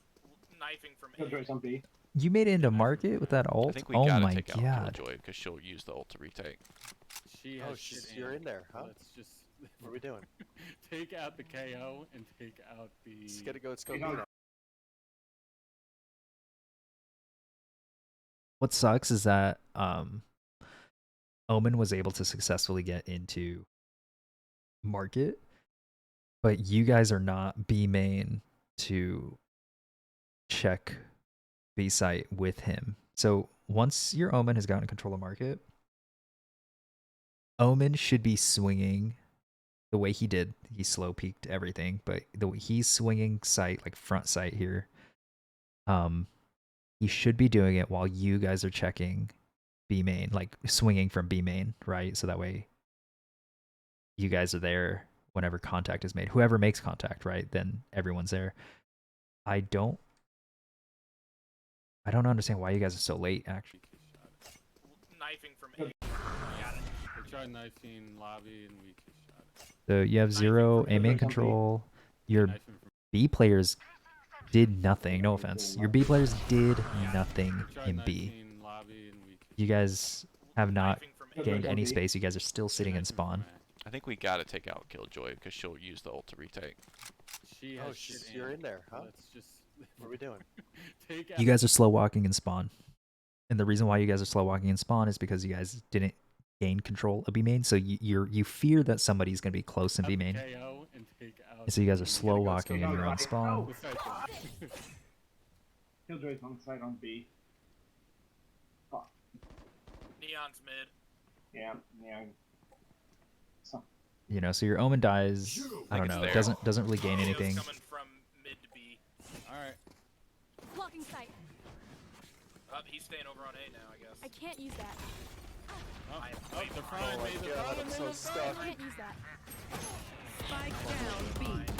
Knifing from Killjoy's on B. You made it into market with that I ult? think we Oh gotta my take out god. Killjoy because she'll use the ult to retake. She Oh, has she's- shit you're aim, in there, so huh? Let's just What are we doing? take out the KO and take out the. Just get a go. Let's go B He's on now. What sucks is that Omen was able to successfully get into market, but you guys are not B main to check B site with him. So once your Omen has gotten control of market, Omen should be swinging the way he did. He slow peaked everything, but the way he's swinging site, like front site here, he should be doing it while you guys are checking B main, like swinging from B main, right? So that way you guys are there whenever contact is made. Whoever makes contact, right? Then everyone's there. I don't understand why you guys are so late. Actually, Knifing from A. Got it. They tried knifing lobby and we shot it. so you have Knifing 0 from aiming A. control. Your Knifing from B players did nothing. No offense. Your B players did nothing tried in B. knifing lobby and we You guys have not Knifing from A. gained any B. space. You guys are still sitting in knifing from spawn. A. I think we gotta take out Killjoy because she'll use the ult to retake. She Oh, has shit you're aim. in there, huh? Let's just What are we doing? take You guys are slow walking in spawn. And the reason why you guys are slow walking in spawn is because you guys didn't gain control of B main. So you fear that somebody's gonna be close in B main. KO and take out. And so you guys are slow go, walking go, in go, your go. own spawn. The cycle. Killjoy's on site on B. Fuck. Neon's mid. Yeah, yeah. So, You know, so your omen dies. I don't it's know. there. It doesn't really gain Neo's anything. coming from mid to B. Alright. Blocking sight. He's staying over on A now, I guess. I can't use that. Oh, I- oh, they're frying Oh my me, they're God, frying I'm me, so they're frying stuck. I can't use that. Spike down B.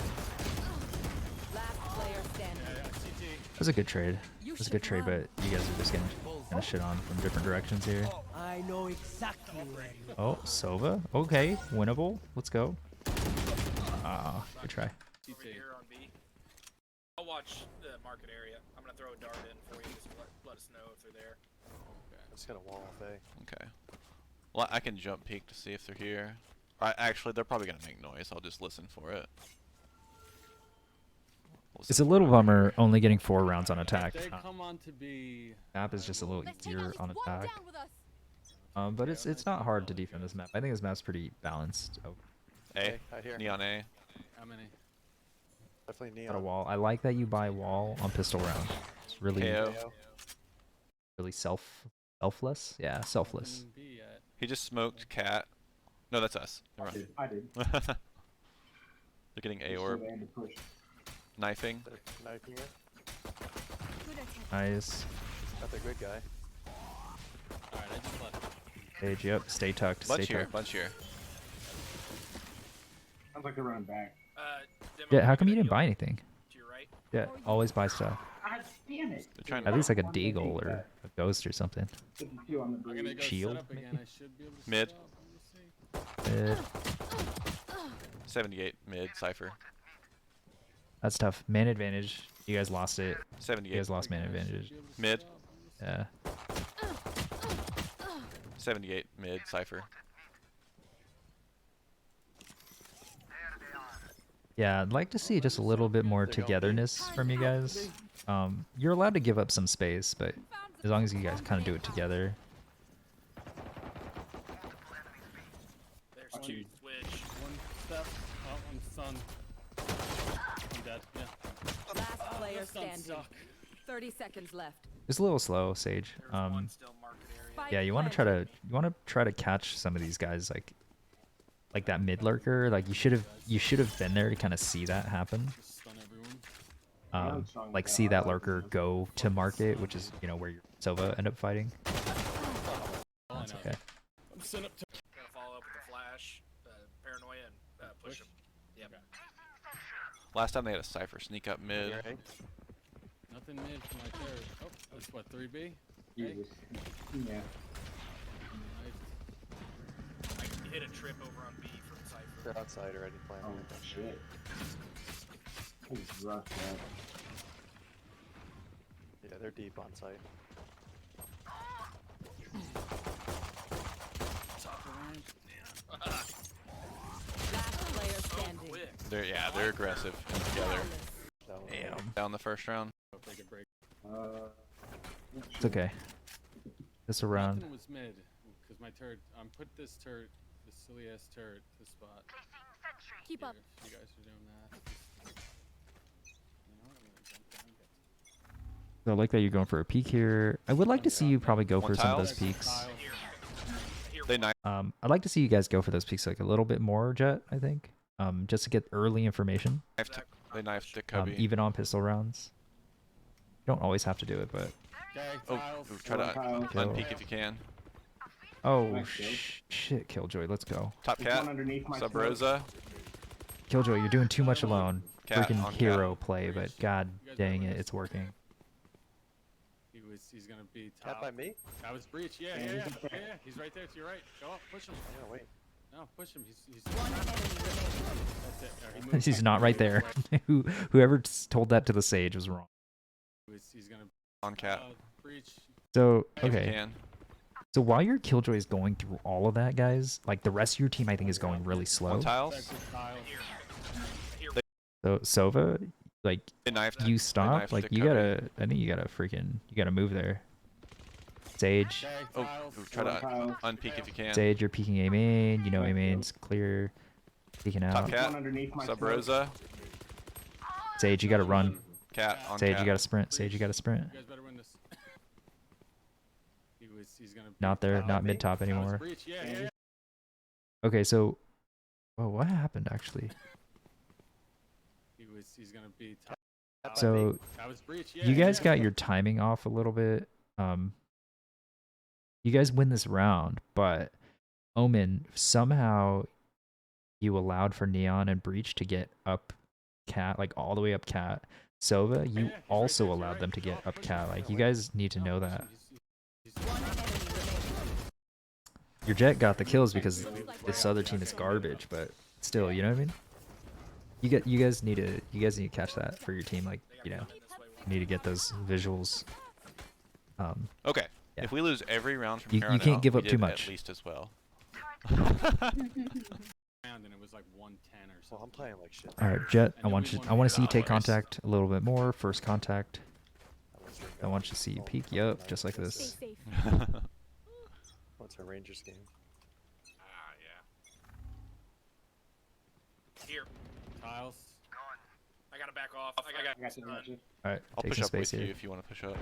Last player standing. Yeah, CT. It was a good trade. It was a good trade, but you guys are just getting kind of shit on from different directions here. I know exactly where you Oh, Sova. Okay, winnable. Let's go. Ah, good try. Over here on B. I'll watch the market area. I'm gonna throw a dart in for you. Just let us know if they're there. I'm just gonna wall off A. Okay. Well, I can jump peek to see if they're here. Actually, they're probably gonna make noise. I'll just listen for it. It's a little bummer only getting 4 rounds on attack. They come on to be. Map is just a little Let's take easier at least on one attack. down with us. But it's not hard to defend this map. I think this map's pretty balanced. Oh, A. I hear. Neon A. How many? Definitely got a neon. wall. I like that you buy wall on pistol round. It's really KO. KO. really selfless. Yeah, selfless. Nothing B yet. He just smoked cat. No, that's us. Never mind. I did. They're getting A Just orb. so they had to push. Knifing. They're knifing it. Good attempt. Nice. Got the good guy. Alright, I just left. Stage, yep. Stay tucked. Stay Bunch here. tucked. Bunch here. Sounds like they're running back. Demo, Yeah, how come you gonna didn't buy heal anything? to your right? Yeah, always buy stuff. God damn it! They're trying At to least like a deagle or a ghost or something. 52 on the I'm gonna breeze. go Shield, set up again. maybe? I should be able to Mid. set up. Let me see. 78 mid cipher. That's tough. Man advantage. You guys lost it. You 78 guys lost man Again, I should advantage. be able to Mid. set up. Let me see. Yeah. 78 mid cipher. Yeah, I'd like to see just a little bit more They're going togetherness from you guys. You're allowed to give up some space, but as long as you guys kind of do it together. There's two switch. One step. Oh, I'm stunned. I'm dead. Yeah. Last player This stun standing. suck. 30 seconds left. Just a little slow, Sage. There's one still market area. Spike Yeah, you want to try to catch some of these guys like that mid lurker. Like you should have been there to kind of see that happen. Just stun everyone. Like see that lurker go to market, which is where your Sova end up fighting. Oh, That's I know. okay. I'm sent up to. Gonna follow up with the flash, paranoia, and push him. Yep. Last time they had a cipher sneak up mid. Near A. Nothing mid for my third. Oh, that's what, 3B? Jesus. Yeah. Nice. I hit a trip over on B from Cypher. They're outside already playing. Oh shit. This is rough, man. Yeah, they're deep on site. Top of range. Last player So standing. quick. They're aggressive and together. That one. Damn. Down the first round. Hope they could break. It's okay. This around. Nothing was mid, because my turret. Put this turret, this silly ass turret, this spot. Keep up. Here, if you guys are doing that. You know what? I'm gonna jump down and get So I like that you're going for a peek here. I would like to see you probably go One for some of tile? those peeks. Tile. Here, They knife. I'd like to see you guys go for those peeks like a little bit more, Jet. I think. Just to get early information. They knifed the Cubby. Even on pistol rounds. You don't always have to do it, but Okay, Oh, tiles. try to Tile. Kill. unpeek if you can. Oh Nice kill. shit, Killjoy, let's go. Top There's one cat. underneath my Sub smoke. Rosa. Killjoy, you're doing too much alone. Cat Freaking on hero cat. play, but god dang it, it's working. He's gonna be Cat top. by me? That was breach. Yeah, Yeah, yeah, he's yeah, up there. yeah. He's right there to your right. Go up, push him. Yeah, wait. No, push him. He's One enemy remaining. that's it. There, he moved He's back not the right other there. way. Whoever told that to the sage was wrong. He's gonna On cat. breach. So If you okay, can. so while your Killjoy is going through all of that, guys, like the rest of your team, I think is going really slow. On tiles. Back to tiles. So Sova, like They knifed. you They stop, knifed like to you cover. gotta. I think you gotta move there. Sage, Okay, Oh, tiles. try to Tiles. unpeek if you can. Sage, you're peeking A main. You know A main's clear. Peeking Top out. There's one cat. underneath my Sub smoke. Rosa. Sage, you gotta run. Cat on Sage, cat. you gotta sprint. Sage, you gotta sprint. You guys better win this. He's gonna. Not there, Top not me. mid top That was anymore. breach. Yeah, yeah, yeah. Okay, so, oh, what happened actually? He's gonna be top. Cat by me? So That was breach. Yeah, you guys yeah. got your timing off a little bit. You guys win this round, but Omen, somehow you allowed for Neon and Breach to get up cat, like all the way up cat. Sova, you Yeah, he's right also there to your allowed right. them to Go get up, up push cat. him. Like you guys need to No, know push that. him. He's One enemy remaining. Your Jet got the kills because this other team is garbage, but still, you know what I mean? You guys need to catch that for your team. Like, you know, you need to get those visuals. Okay. Yeah. If we lose every round from You- here you on can't out, give we up too did much. At least as well. round and it was like 110 or something. Well, I'm playing like shit. All right, Jet, And then we won I want to see you take $4. contact a little bit more. First contact. I want you to see you Oh, peek. oh, Yup, nice. just like Stay this. safe. What's a Rangers game? Ah, yeah. Here. Tiles. I gotta back off. I I got got the matches. All right, I'll take push some up space with you here. if you want to push up.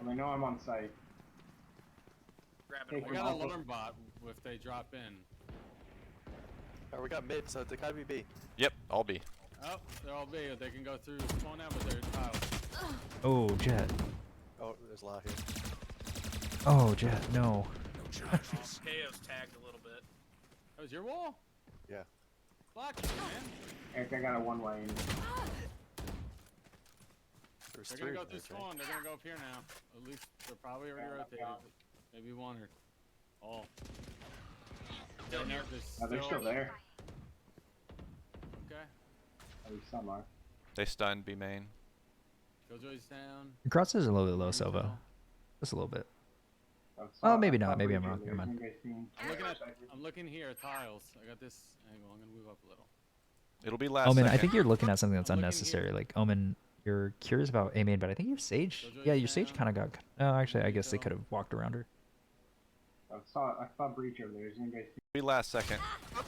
I know I'm on site. grabbing Take We one. got an also- alarm bot if they drop in. Oh, we got mid, so they gotta be B. Yep, I'll be. Oh, they're all B. They can go through spawn out with their tiles. Oh, Jet. Oh, there's a lot here. Oh, Jet. No. KO's tagged a little bit. That was your wall? Yeah. Block it, man. Eric, I got a one lane. There's They're three gonna go of through those, right? spawn. They're gonna go up here now. At least they're probably already rotated. Maybe one or all. Still They know here. there's No, they're still there. Okay. At least some are. They stunned B main. Killjoy's down. Your cross is a little bit low, Sova. Just a little bit. I maybe saw not. Maybe I'm Breacher wrong. there. Never mind. You guys seen- I'm looking here at tiles. I got this angle. I'm gonna move up a little. It'll be last Omen, second. I think you're looking at something that's I'm looking unnecessary. here. Like, Omen, you're curious about A main, but I think your Sage. Killjoy's Yeah, your Sage down. kind of got. Oh, actually, I guess they Retail. could have walked around her. I saw Breach over there. Is anybody see? It'll be last second. One's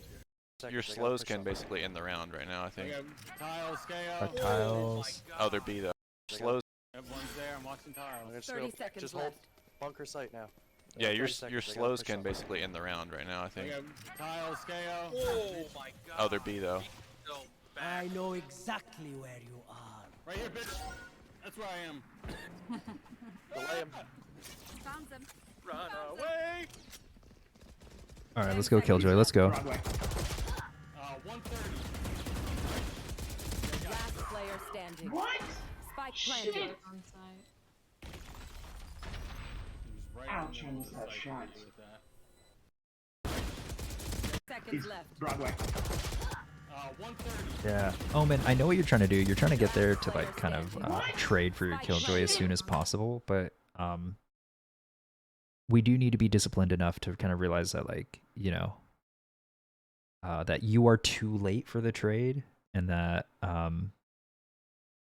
here. Your Seconds, I gotta slow push skin up. basically in the round right now, I I think. got tiles, KO. Tiles. Oh, they're B though. They Slow. Yep, one's there. I'm watching I'm tiles. gonna just 30 go- seconds Just hold left. bunker sight now. Yeah, your 30 seconds, your I gotta slow push skin up. basically in the round right now, I I think. got tiles, KO. Oh my god. Oh, they're B though. So I back. know exactly where you are. Right here, bitch. That's where I am. Delay him. Found them. Run away. All right, let's go, Killjoy. Let's go. Broadway. 130. Last player standing. What? Spike planted. He was right Ouch, I in the missed middle that of the shot. site with that. Seconds He's left. Broadway. 130. Yeah, Omen, I know what you're trying to do. You're trying to get there to like kind of trade for your Killjoy as soon as possible, but we do need to be disciplined enough to kind of realize that, like, you know, that you are too late for the trade, and that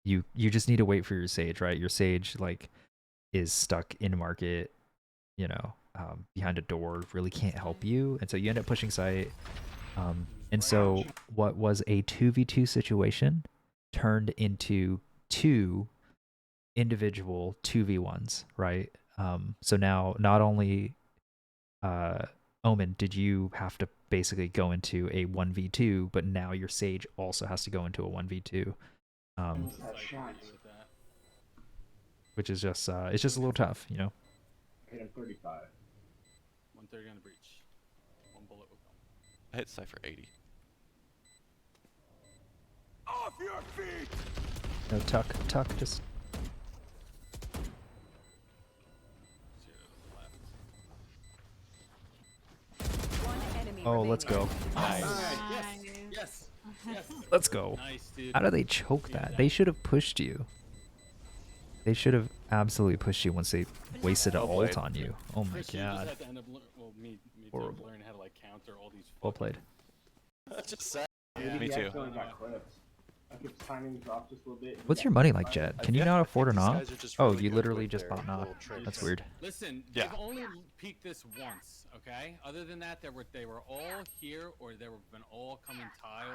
you just need to wait for your Sage, right? Your Sage like is stuck in market, you know, behind a door, really can't help you, and so you end up pushing site. And so what was a 2v2 situation turned into two individual 2v1s, right? So now not only Omen did you have to basically go into a 1v2, but now your Sage also has to go into a 1v2. Missed that shot. With that. which is just it's just a little tough, you know. Hit him 35. 130 on the breach. One bullet will come. I hit Cypher 80. No tuck, just. Zero to the left. One enemy Oh, let's remaining. go. Nice. Yes. Yes. Let's go. Nice, dude. How do they choke that? They should have pushed you. They should have absolutely pushed you once they wasted an Well ult played. on you. Oh my Christian just god. had to end up me Horrible. learning how to like counter all these. Well played. Just sad. Yeah. Me He too. accidentally got clipped. I kept timings off just a little bit. What's your money like, Jet? Can you not afford a knob? Oh, you literally just bought knob. That's weird. Listen, Yeah. they've only peaked this once, okay? Other than that, they were all here or they were been all coming tiles.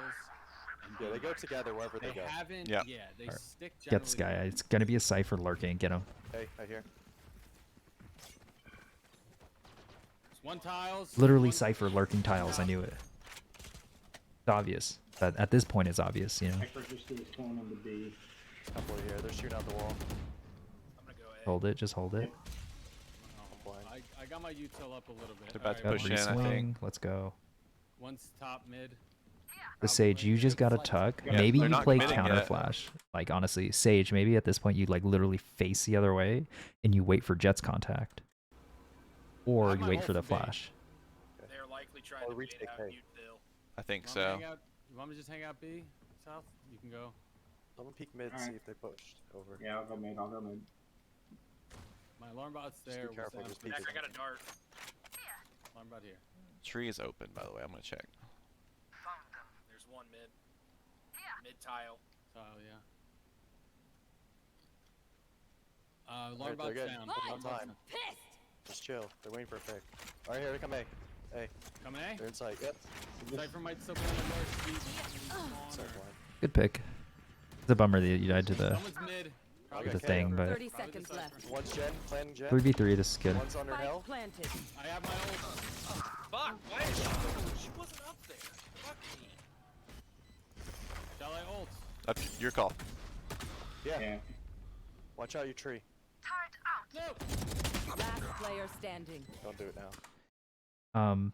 And Yeah, they go together wherever they They go. haven't. Yeah. Yeah, they Alright. stick. Get this guy. generally- It's gonna be a Cypher lurking. Get him. Hey, I hear. It's one tiles. Literally one- Cypher lurking tiles. I knew it. It's obvious. But at this point, it's obvious, you know. Hyper just is pulling him to B. Couple here. They're shooting out the wall. I'm gonna go A. Hold it. Just hold it. Oh, I got my util up a little bit. They're about to Got a push in, I re-swing. think. Let's go. One's top mid. The Sage, you just got a tuck. Yeah, Maybe they're you not play committing counter yet. flash. Like honestly, Sage. Maybe at this point you like literally face the other way and you wait for Jet's contact, or have you my wait for the ult for B. flash. They're likely trying Or to retake bait out A. mute Bill. I think You want me to so. hang out- You want me to just hang out B, South? You can go. Someone peek mid, Alright. see if they pushed over. Yeah, I'll go mid. I'll go mid. My alarm bot's be there. careful, just peek Jack, I got a dart. Alarm bot here. Tree is open, by the way. I'm gonna check. There's one mid. Mid tile. Tile, yeah. Alarm Alright, bot's they're good. down. One Alarm bot's time. down. Just chill. They're waiting for a pick. Alright, here they come A. Hey, Come A. they're inside. Yep. Cypher might still be on the north east Sorry, corner. blind. Good pick. It's a bummer that you died to the Someone's mid. Probably the Okay, thing, over. but 30 Probably seconds the left. Cypher. One's Jen, planning Jen. 3v3. This is good. One's under Spike hill. planted. I have my ult. Fuck! Why is she wasn't up there? Fuck me. Shall I ult? That's your call. Yeah. Yeah. Watch out your tree. No! Last player standing. Don't do it now.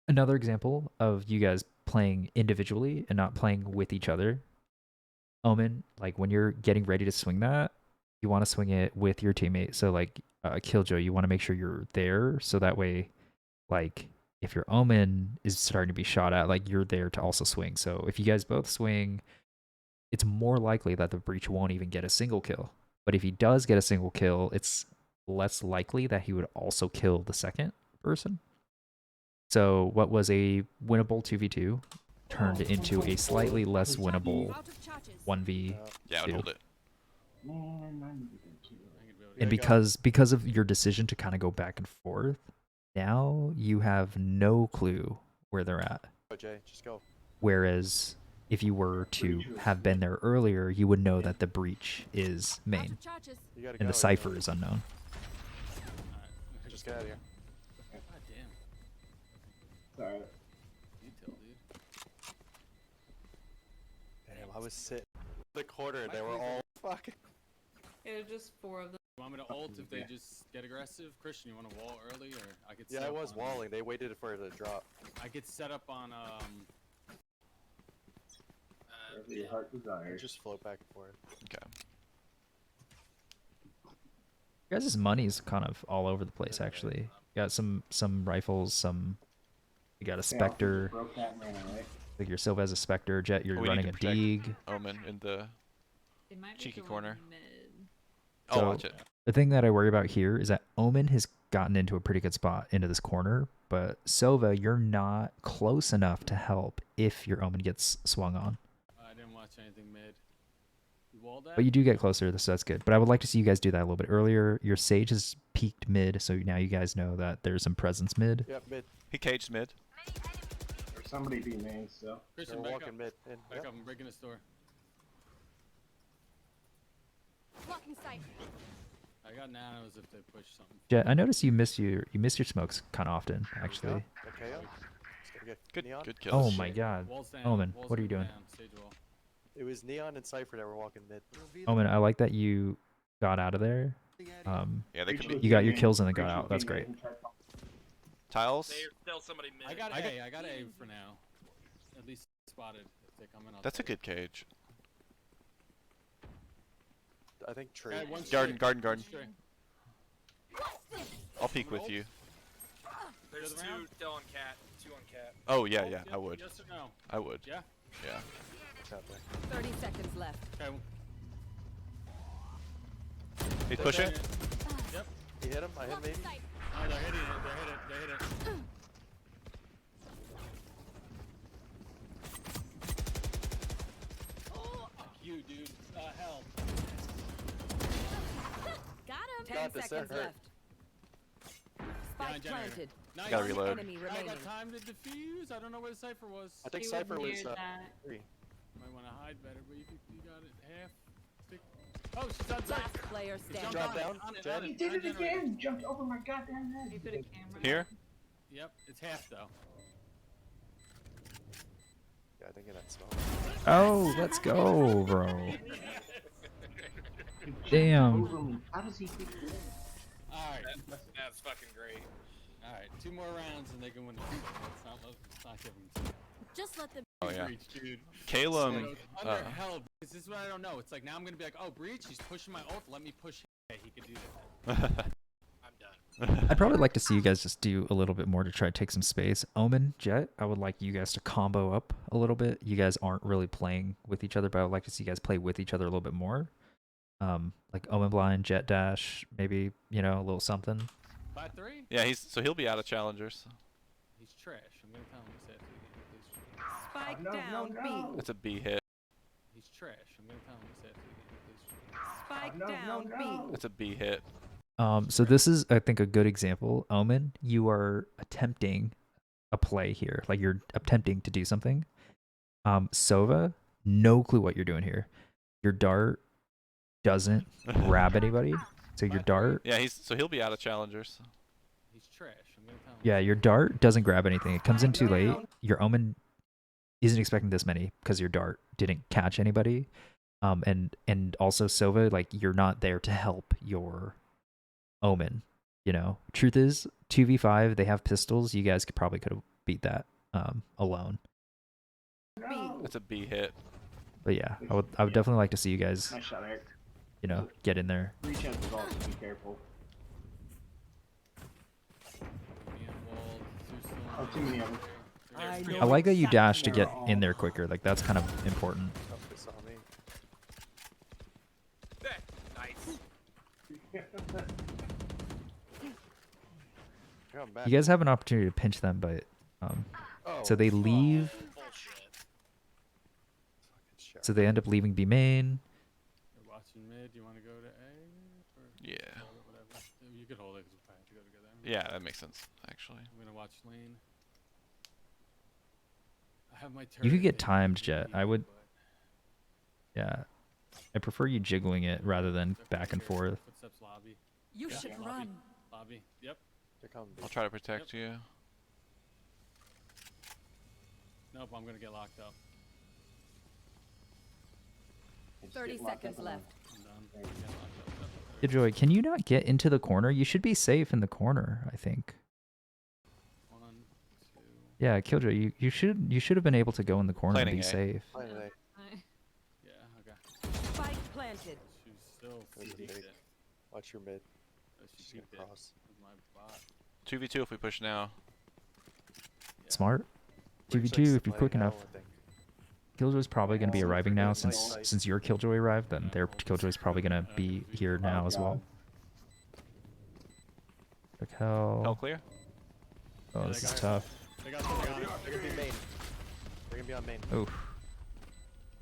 Another example of you guys playing individually and not playing with each other. Omen, like when you're getting ready to swing that, you want to swing it with your teammate. So like Killjoy, you want to make sure you're there so that way, like if your Omen is starting to be shot at, like you're there to also swing. So if you guys both swing, it's more likely that the breach won't even get a single kill. But if he does get a single kill, it's less likely that he would also kill the second person. So what was a winnable 2v2 turned into a slightly less winnable Out of charges. 1v. Yeah, I would Two. hold it. Man, I need to go too. I could be able to And get- because of your decision to kind of go back and forth, now you have no clue where they're at. Go, Jay. Just go. Whereas if you were to have been there earlier, you would know that the breach is Out main of charges. You gotta go. and the cipher is unknown. Alright. Just get out of here. God damn. Sorry. Detail, dude. Damn, I was sitting in the corner. They were all fucking. It was just 4 of them. You want me to ult if they just get aggressive? Christian, you want to wall early, or I could? Yeah, set I up was on- walling. They waited for it to drop. I could set up on Whatever your heart They desires. just float back and forth. Okay. Your guys' money's kind of all over the place actually. You got some rifles, some you got a They also Spectre. just broke that and ran away. Like your Silva has a Spectre, Jet, you're We need running to a protect- Deeg. Omen in the They might be Cheeky going corner. Mid. I'll So- watch it. The thing that I worry about here is that Omen has gotten into a pretty good spot into this corner, but Silva, you're not close enough to help if your Omen gets swung on. I didn't watch anything mid. You walled that? But you do get closer, so that's good. But I would like to see you guys do that a little bit earlier. Your Sage has peaked mid, so now you guys know that there's some presence mid. Yep, mid. He caged mid. Or somebody be main still. They're Christian, back up. walking mid. In. Back Yep. up. I'm breaking the store. Blocking sight. I got nanos if they push something. Jet, I noticed you miss your smokes kind of often, actually. Okay, yeah. Just gotta get Good, Neon. good kills. Oh my god. Walls down. Omen, walls what are you doing? Down. Stage wall. It was Neon and Cypher that were walking mid. Omen, I like that you got out of there. Yeah, they could be You got your kills and then got out. That's great. tiles. There's still somebody mid. I got A for now. At least spotted. If they come in, I'll That's a take it. good cage. I think tree. Okay, one Garden, straight, garden, one garden. straight. I'll peek with you. There's Other two round? still on cat. Two on cat. Oh yeah, yeah, Yep, I would. Yes or no? I would. Yeah. Yeah. Out there. 30 seconds left. Okay. He's pushing. Yep. He hit him. I hit him maybe. Oh, they're hitting it. They hit it. Fuck you, dude. Hell. Got him. 10 Got this, seconds they're hurt. left. Spike generator. planted. Nice. Gotta One reload. enemy I remaining. got time to defuse. I don't know where the cipher was. I think He Cypher near was that. tree. Might want to hide better, but you got it half. Stick. Oh, she's outside. Last player standing. Drop down. Jet. He did it again! Jumped over my goddamn head! You put a camera. Here. Yep, it's half though. Yeah, I think in that smoke. Oh, let's go, bro. Damn. Over me. How does he keep doing it? Alright. That's fucking great. Alright. 2 more rounds and they can win the season. Let's not give them Just let them. Oh yeah. breach, dude. Calum. Under hell, this is what I don't know. It's like now I'm gonna be like, oh, breach, he's pushing my ult. Let me push him. Okay, he could do that. I'm done. I'd probably like to see you guys just do a little bit more to try to take some space. Omen, Jet, I would like you guys to combo up a little bit. You guys aren't really playing with each other, but I would like to see you guys play with each other a little bit more. Like Omen blind, Jet dash, maybe, you know, a little something. 5-3? Yeah, he'll be out of challengers. He's trash. I'm gonna tell him this after the game. Spike No, down no, no. B. That's a B hit. He's trash. I'm gonna tell him this after the game. Spike No, down no, B. no. That's a B hit. So this is, I think, a good example. Omen, you are attempting a play here. Like you're attempting to do something. Sova, no clue what you're doing here. Your dart doesn't grab anybody. So your dart, Yeah, he'll be out of challengers. He's trash. I'm gonna tell him. yeah, your dart doesn't grab anything. It comes in too late. Your Omen isn't expecting this many because your dart didn't catch anybody. And also Sova, like you're not there to help your Omen. You know, truth is 2v5, they have pistols. You guys probably could have beat that alone. That's a B hit. But yeah, I would definitely like to see you guys, Nice shot, Eric. you know, get in there. Reach out the vault, be careful. Oh, too many of them. I like that you dash to get in there quicker. Like that's kind of important. Oh, they saw me. Nice. Here, I'm back. You guys have an opportunity to pinch them, but Oh, so they leave. Bullshit. fucking shit. So they end up leaving B main. You're watching mid. You want to go to A? Or Yeah. hold it, whatever. You could hold it because we probably have to go together. Yeah, that makes sense, actually. I'm gonna watch lane. I have my turret. You could get they timed, can Jet. leave, I would, but yeah. I prefer you jiggling it rather than definitely back and here. forth. Footsteps lobby. You Yeah. should Lobby. run. Lobby. Yep. They're coming. I'll try to protect you. Nope. I'm gonna get locked up. 30 seconds left. I'm done. Get locked up. Joy, can you not get into the corner? You should be safe in the corner, I think. 1, 2. Yeah, Killjoy, you should have been able to go in the corner Planning and be A. safe. Fine, they. Yeah. Okay. Spike planted. She's still There's a peeked big- it. Watch your mid. She She's gonna peeked it. cross. With my bot. 2v2 if we push now. Yeah. Smart. Breach 2v2 likes if to you're play quick now, enough. I think. Killjoy's probably going to be Yeah, arriving now nice since sight. your Killjoy arrived. Then their Killjoy's probably going to be here now as well. Like Hell hell. clear? Oh, Yeah, this they is got it. tough. They got something on it. They're gonna be main. They're gonna be on main. Oof.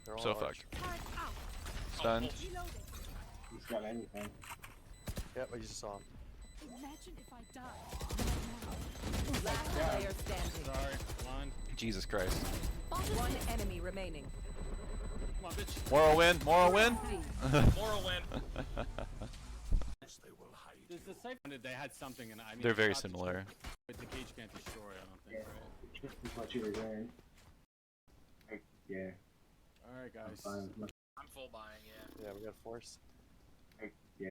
They're all So on arch. fucked. Stunned. He's got anything. Yep, I just saw him. Imagine if I died. Last player standing. Sorry. Line. Jesus Christ. One enemy remaining. Come on, bitch. Moral win. Moral win. Moral win. There's the cipher. They had something, and I mean. They're I very shot the similar. turret, But the cage can't destroy. I don't think, right? Just what you were doing. Like, yeah, All right, I'm guys. fine with my, I'm full buying, yeah. Yeah, we got force. like, yeah.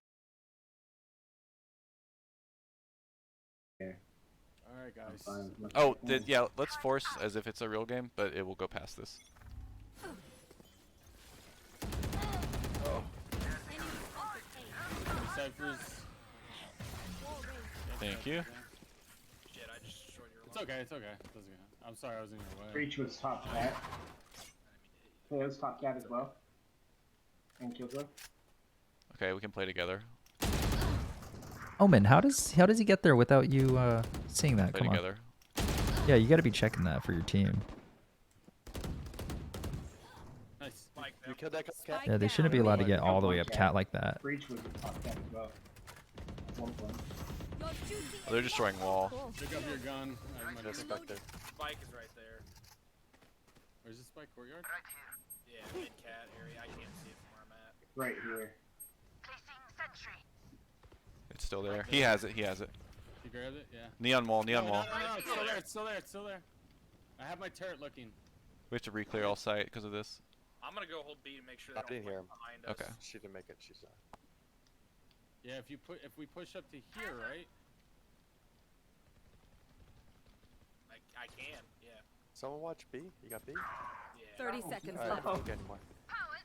Alright, guys. Fine, let's Oh, go. yeah. Let's force as if it's a real game, but it will go past this. Cyphers. Thank you. Shit, I just destroyed your It's okay, it's okay. It doesn't count. I'm sorry I was in your way. Breach was top cat. Play was top cat as well. And Killjoy. Okay, we can play together. Omen, how does he get there without you seeing that? Play Come together. on. Yeah, you got to be checking that for your team. Nice. Spike You them. killed that cat? Yeah, they shouldn't be allowed to get all the way up Cat. cat like that. Breach was a top cat as well. At one point. Oh, they're destroying wall. Pick up your gun. I might have Just back there. Spike is right there. Where's the spike courtyard? Yeah, mid cat area. I can't see it from where I'm at. Right here. It's still there. He has it. He has it. You grabbed it? Yeah. Neon wall. Neon No, wall. no, it's still there, it's still there, it's still there. I have my turret looking. We have to re-clear all site because of this. I'm gonna go hold B and make sure they I don't didn't hear flank him. behind us. Okay. She didn't make it. She's Yeah, if we push up to here, right? I can. Yeah. Someone watch B? You got B? Yeah. 30 seconds Alright, left. don't get anymore.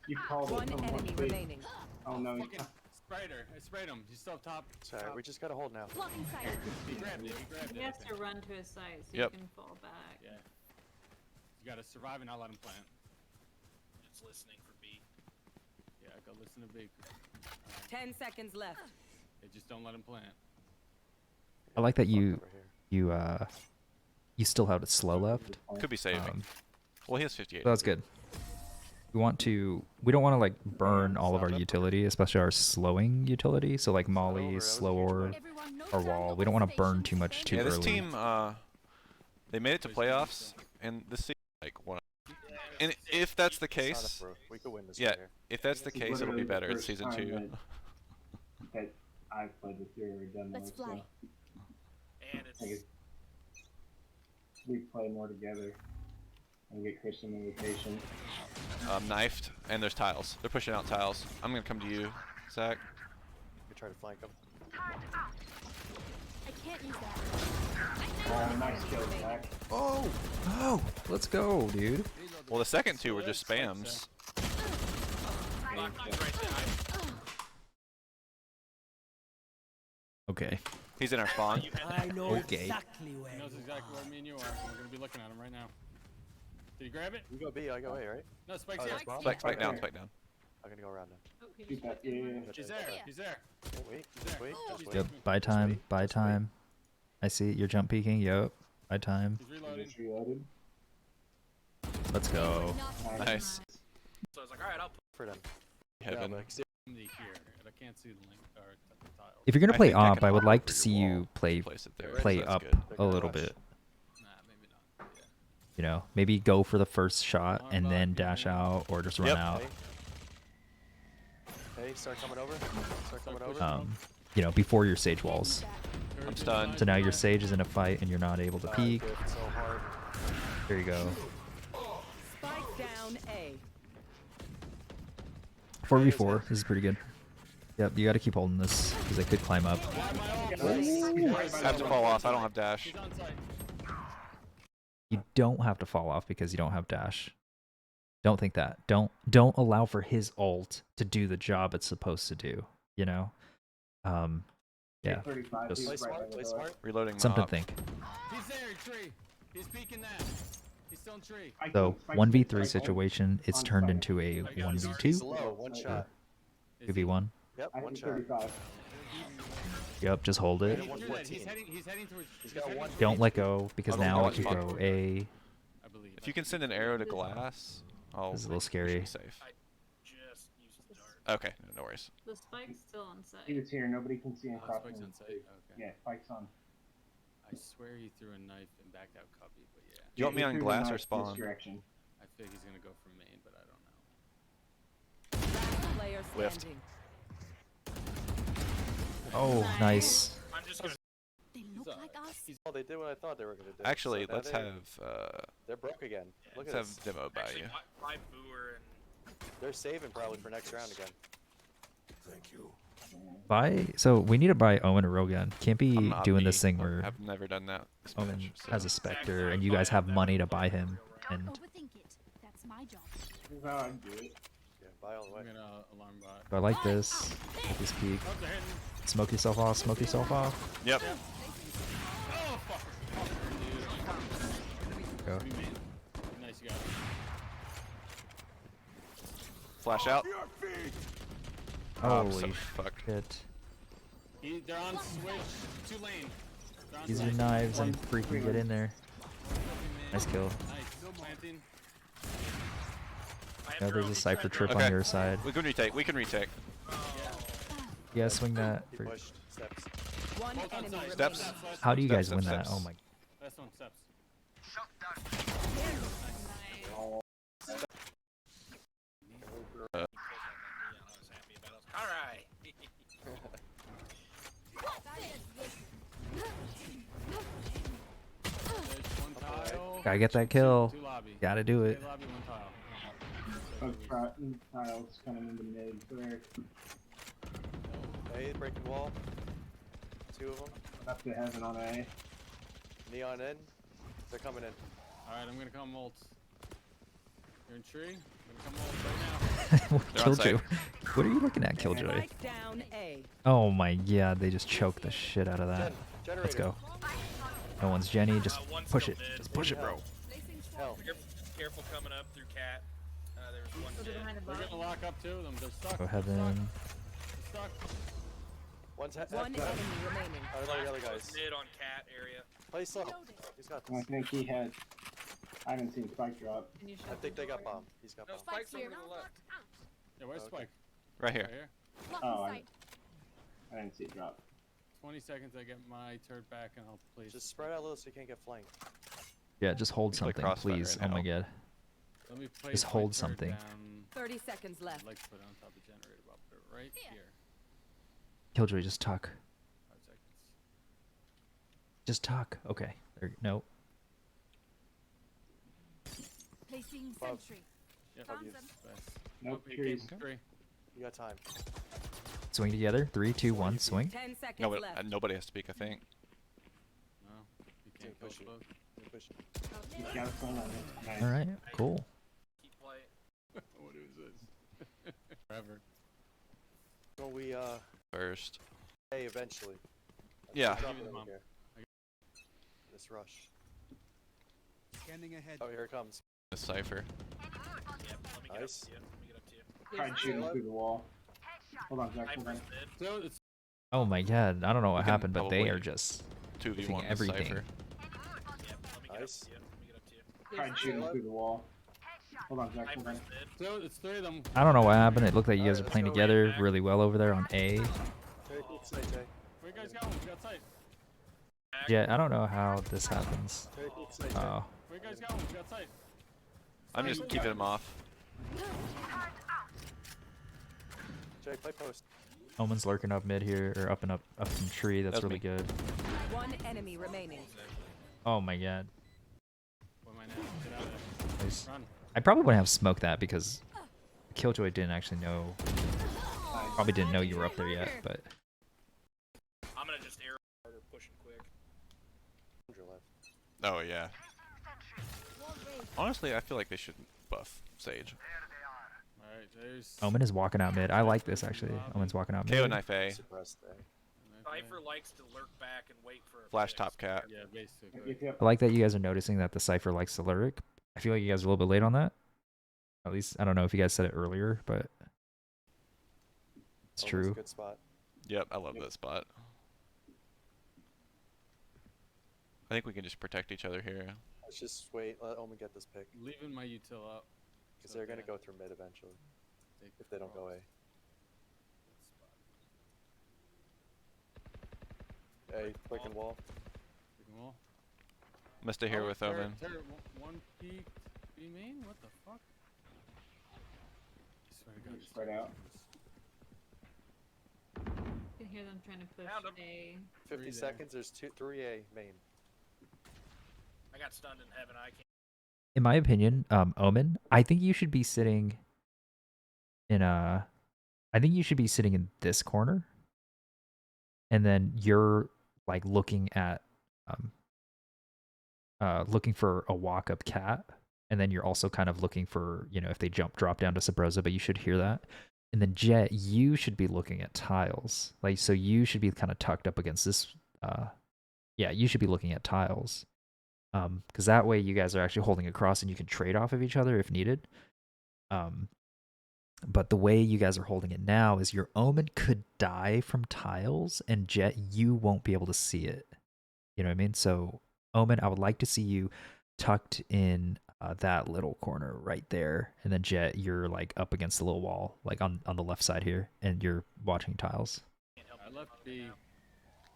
You called it. One Someone enemy wants to be- remaining. Oh no. Fucking spider. I sprayed him. He's still up top. Sorry, we just gotta hold now. Blocking sight. He grabbed it. He grabbed it. He has okay. to run to his side so Yep. you can fall back. Yeah. You gotta survive and not let him plant. Just listening for B. Yeah, go listen to Baker. 10 seconds left. They just don't let him plant. I like that Fuck you over here. you still have it slow left. Could be saving. Well, he has 58. So that's good. We don't want to like burn all of our utility, especially our slowing utility. So like Molly, slow orb, Everyone knows or our wall. local We don't want to burn station too much too Yeah, this early. team, they made it to playoffs, and this season, like, one. And if that's the It's not case, a bro. We could win this yeah, right here. if that's the This is case, it'll be literally the better. It's first season time 2. that I've played with your demo. Let's fly. And it's I guess we play more together and get Christian invitation. Knifed, and there's tiles. They're pushing out tiles. I'm gonna come to you, Zach. We try to flank them. I can't use that. Oh, nice kill, Zach. Oh, let's go, dude. Well, the second 2 were just spams. Locked right there. Okay. He's in our spawn. I know Okay. exactly where He knows you exactly where me and you are. We're gonna be looking at him right now. Did you grab it? You go B, I go A, right? No, Spike's Oh, here. that's wrong. Spike down, spike down. I'm gonna go around now. Oh, he Shoot just that, put him yeah. on. He's there. He's there. Oh, wait, He's just there. wait, just He's wait. Yep. there. Buy time. Buy Just wait. time. I see it. You're jump peeking. Yep. Buy time. He's reloading. Just reloaded. Let's go. Nice. So I was like, alright, I'll put For them. Heaven. Yeah, like, see- The here, and I can't see the link or the tiles. If you're gonna I play think I op, can I would offer like to your see wall. you play Place it there. play That's up good. They're a gonna little rush. bit. Nah, maybe not. Yeah. You know, maybe go for the first shot Arm and bar, then yeah. dash out, or just run Yep. out. Hey, start coming over. Start coming over. You know, before your sage walls. I'm stunned. So now your sage is in a fight and you're not able to peek. Good, so hard. There you go. Spike down A. 4v4. This is pretty good. Yep, you got to keep holding this because they could climb up. I have to fall off. I don't have dash. He's on site. You don't have to fall off because you don't have dash. Don't think that. Don't allow for his ult to do the job it's supposed to do. You know. Yeah. 35, Just- he's Play right smart, by the play door. smart. Reloading. Something to mop. think. He's there, tree. He's peeking that. He's still in tree. Spike So him, spike 1v3 him, spike him. situation, it's On turned fire. into a I got it. 1v2, He's low, one shot. Is he- 2v1. Yep, I one hit shot. 35. Yep, just hold it. Do that. 114. He's heading towards. He's got heading one- towards Don't let H2, go because I'll now go it could spot. go A. I believe. If you can send an arrow to glass, I'll. This is a little we should scary. be safe. just use the dart. Okay, no worries. The spike's still on site. He was here, nobody can see him Oh, cross Spike's him. on site. Okay. Yeah, Spike's on. I swear he threw a knife and backed out Cubby, but yeah. Do you want me he on threw the glass or knife this spawn? direction. I feel he's gonna go for main, but I don't know. Last player Lift. standing. Oh, nice. I'm just gonna. They look He's, like us. Oh, they did what I thought they were gonna do. Actually, So let's now have They're broke again. Look at let's this. have demo by Actually, you. my booer and They're saving probably for next round again. So we need to buy Omen a railgun. Can't be I'm not doing me. this thing where I've never done that. This Omen match, so. has a Spectre and you guys have money to buy him. And Overthink it. That's my job. Here's how I do it. Yeah, buy all the way. I'm gonna alarm bot. I like this. Like this peak. Oh, they're hitting. Smoke yourself off. Smoke yourself off. Yep. Oh, fucker. Dude. Go. Be mean. Nice, you got it. Flash out. Oh, I'm so Holy fucked. shit. They're on switch. 2 lane. They're on Use your site. knives and freaking get in there. Nice kill. Nice. Planting. I have Now there's drone. a Cypher trip Okay. on your side. We can retake. We can retake. You guys swing that. He for- pushed. Steps. One Both on enemy site. Steps. remaining. How do you guys Steps, win steps, that? Oh steps. my. Last one, steps. All right. There's 1 tile. Gotta get that kill. 2 lobby. Gotta do it. 2 lobby, 1 tile. Tiles coming into mid. There. Hey, breaking wall. 2 of them. Up to heaven on A. Neon in. They're coming in. Alright, I'm gonna come ult. You're in tree? I'm gonna come ult right now. They're on Killjoy. What are you looking at, Killjoy? Spike down A. Oh my god, they just choked the shit out of that. Generator. Let's go. No one's Jenny, just One's push still it. mid. Just push it, bro. Hell. Careful coming up through cat. There's one They're dead. behind the We're bomb. gonna lock up 2 of them. They're stuck. Go They're heaven. stuck. One's One enemy remaining. Oh, the other guys. Mid on cat area. Play slow. He's got And I this. think he had. I haven't seen Spike drop. Can you I shut think the they got door? bomb. He's got No, bomb. Spike's over to the left. Yeah, where's Okay. Spike? Right here. Right here. Oh, I didn't see it drop. 20 seconds, I get my turret back, and I'll place. Just spread out a little so you can't get flanked. Yeah, just hold We can play something, Crossfire please. right oh my now. god. Let me place just my hold turret something. Down. 30 seconds left. I'd like to put it on top of the generator, but I'll put it right here. Killjoy, just tuck. 5 seconds. Just tuck. Okay. There, no. Placing Above. sentry. Yep. Found you. them. Best. Nope, Oh, he trees. came tree. You got time. Swing together. 3, 2, 1. Swing. 10 seconds Nobody, left. nobody has to speak, I think. No, you Team can't go push you. close. You're pushing. He's got a phone on it. Nice. All right. Cool. Keep playing. What is this? Forever. So we First. hey eventually. Yeah. Drop Give me it the over bomb. here. This rush. Scanning ahead. Oh, here it comes. The Cypher. Yep, let me get Nice. up to you. Let me get up to you. Tried shooting through the wall. Hold on, Zach. Hold on. Hyper's mid. So it's Oh my god. I don't know what We can happened, but they probably are just 2v1 with everything. Cypher. Yep, let me get Nice. up to you. Let me get up to you. Tried shooting through the wall. Hold on, Zach. Hold on. Hyper's mid. so it's 3 of them. I don't know what happened. It looked like you guys Alright, were playing let's go. together Back. really well over there on A. Very good sight, Jay. Where you guys going? We got sight. Back. Yeah, I don't know how this happens. Very good sight, Jay. Oh. Where you guys going? We got sight. I'm just keeping him off. Jay, play post. Omen's lurking up mid here, or up and up in tree. That's That's really me. good. One enemy remaining. Oh my god. Where am I now? Get out of there. Nice. Run. I probably wouldn't have smoked that because Killjoy didn't actually know. Probably didn't know you were up there yet, but I'm gonna just arrow harder, pushing quick. 100 left. Oh, yeah. Honestly, I feel like they should buff Sage. Alright, there's. Omen is walking out mid. I like this actually. Omen's walking out KO mid. knife A. Suppressed there. Cypher likes to lurk back and wait for a Flash fix. top cat. Yeah, basically. Yep, yep. I like that you guys are noticing that the Cypher likes the lyric. I feel like you guys are a little bit late on that. At least I don't know if you guys said it earlier, but it's Almost true. Good spot. Yep, I love that spot. I think we can just protect each other here. Let's just wait. Let Omen get this pick. Leaving my util up. Because so they're going to that go through mid eventually. they If they don't go A. cross. Good spot. Hey, breaking wall. Freaking wall. I'm gonna stay here Oh, with turret, Omen. turret, one peaked. B main? What the fuck? I swear to God, this Spread turret out. You can hear them trying to push Found 'em. A. 50 there. seconds. There's 3A main. I got stunned in heaven. I can't. In my opinion, Omen, I think you should be sitting in I think you should be sitting in this corner and then you're like looking for a walk up cat, and then you're also kind of looking for, you know, if they drop down to Sabrosa, but you should hear that. And then Jet, you should be looking at tiles, like, so you should be kind of tucked up against this. Yeah, you should be looking at tiles, because that way you guys are actually holding across and you can trade off of each other if needed. But the way you guys are holding it now is your Omen could die from tiles, and Jet, you won't be able to see it. You know what I mean? So Omen, I would like to see you tucked in that little corner right there, and then Jet, you're like up against the little wall, like on the left side here, and you're watching tiles. I left B.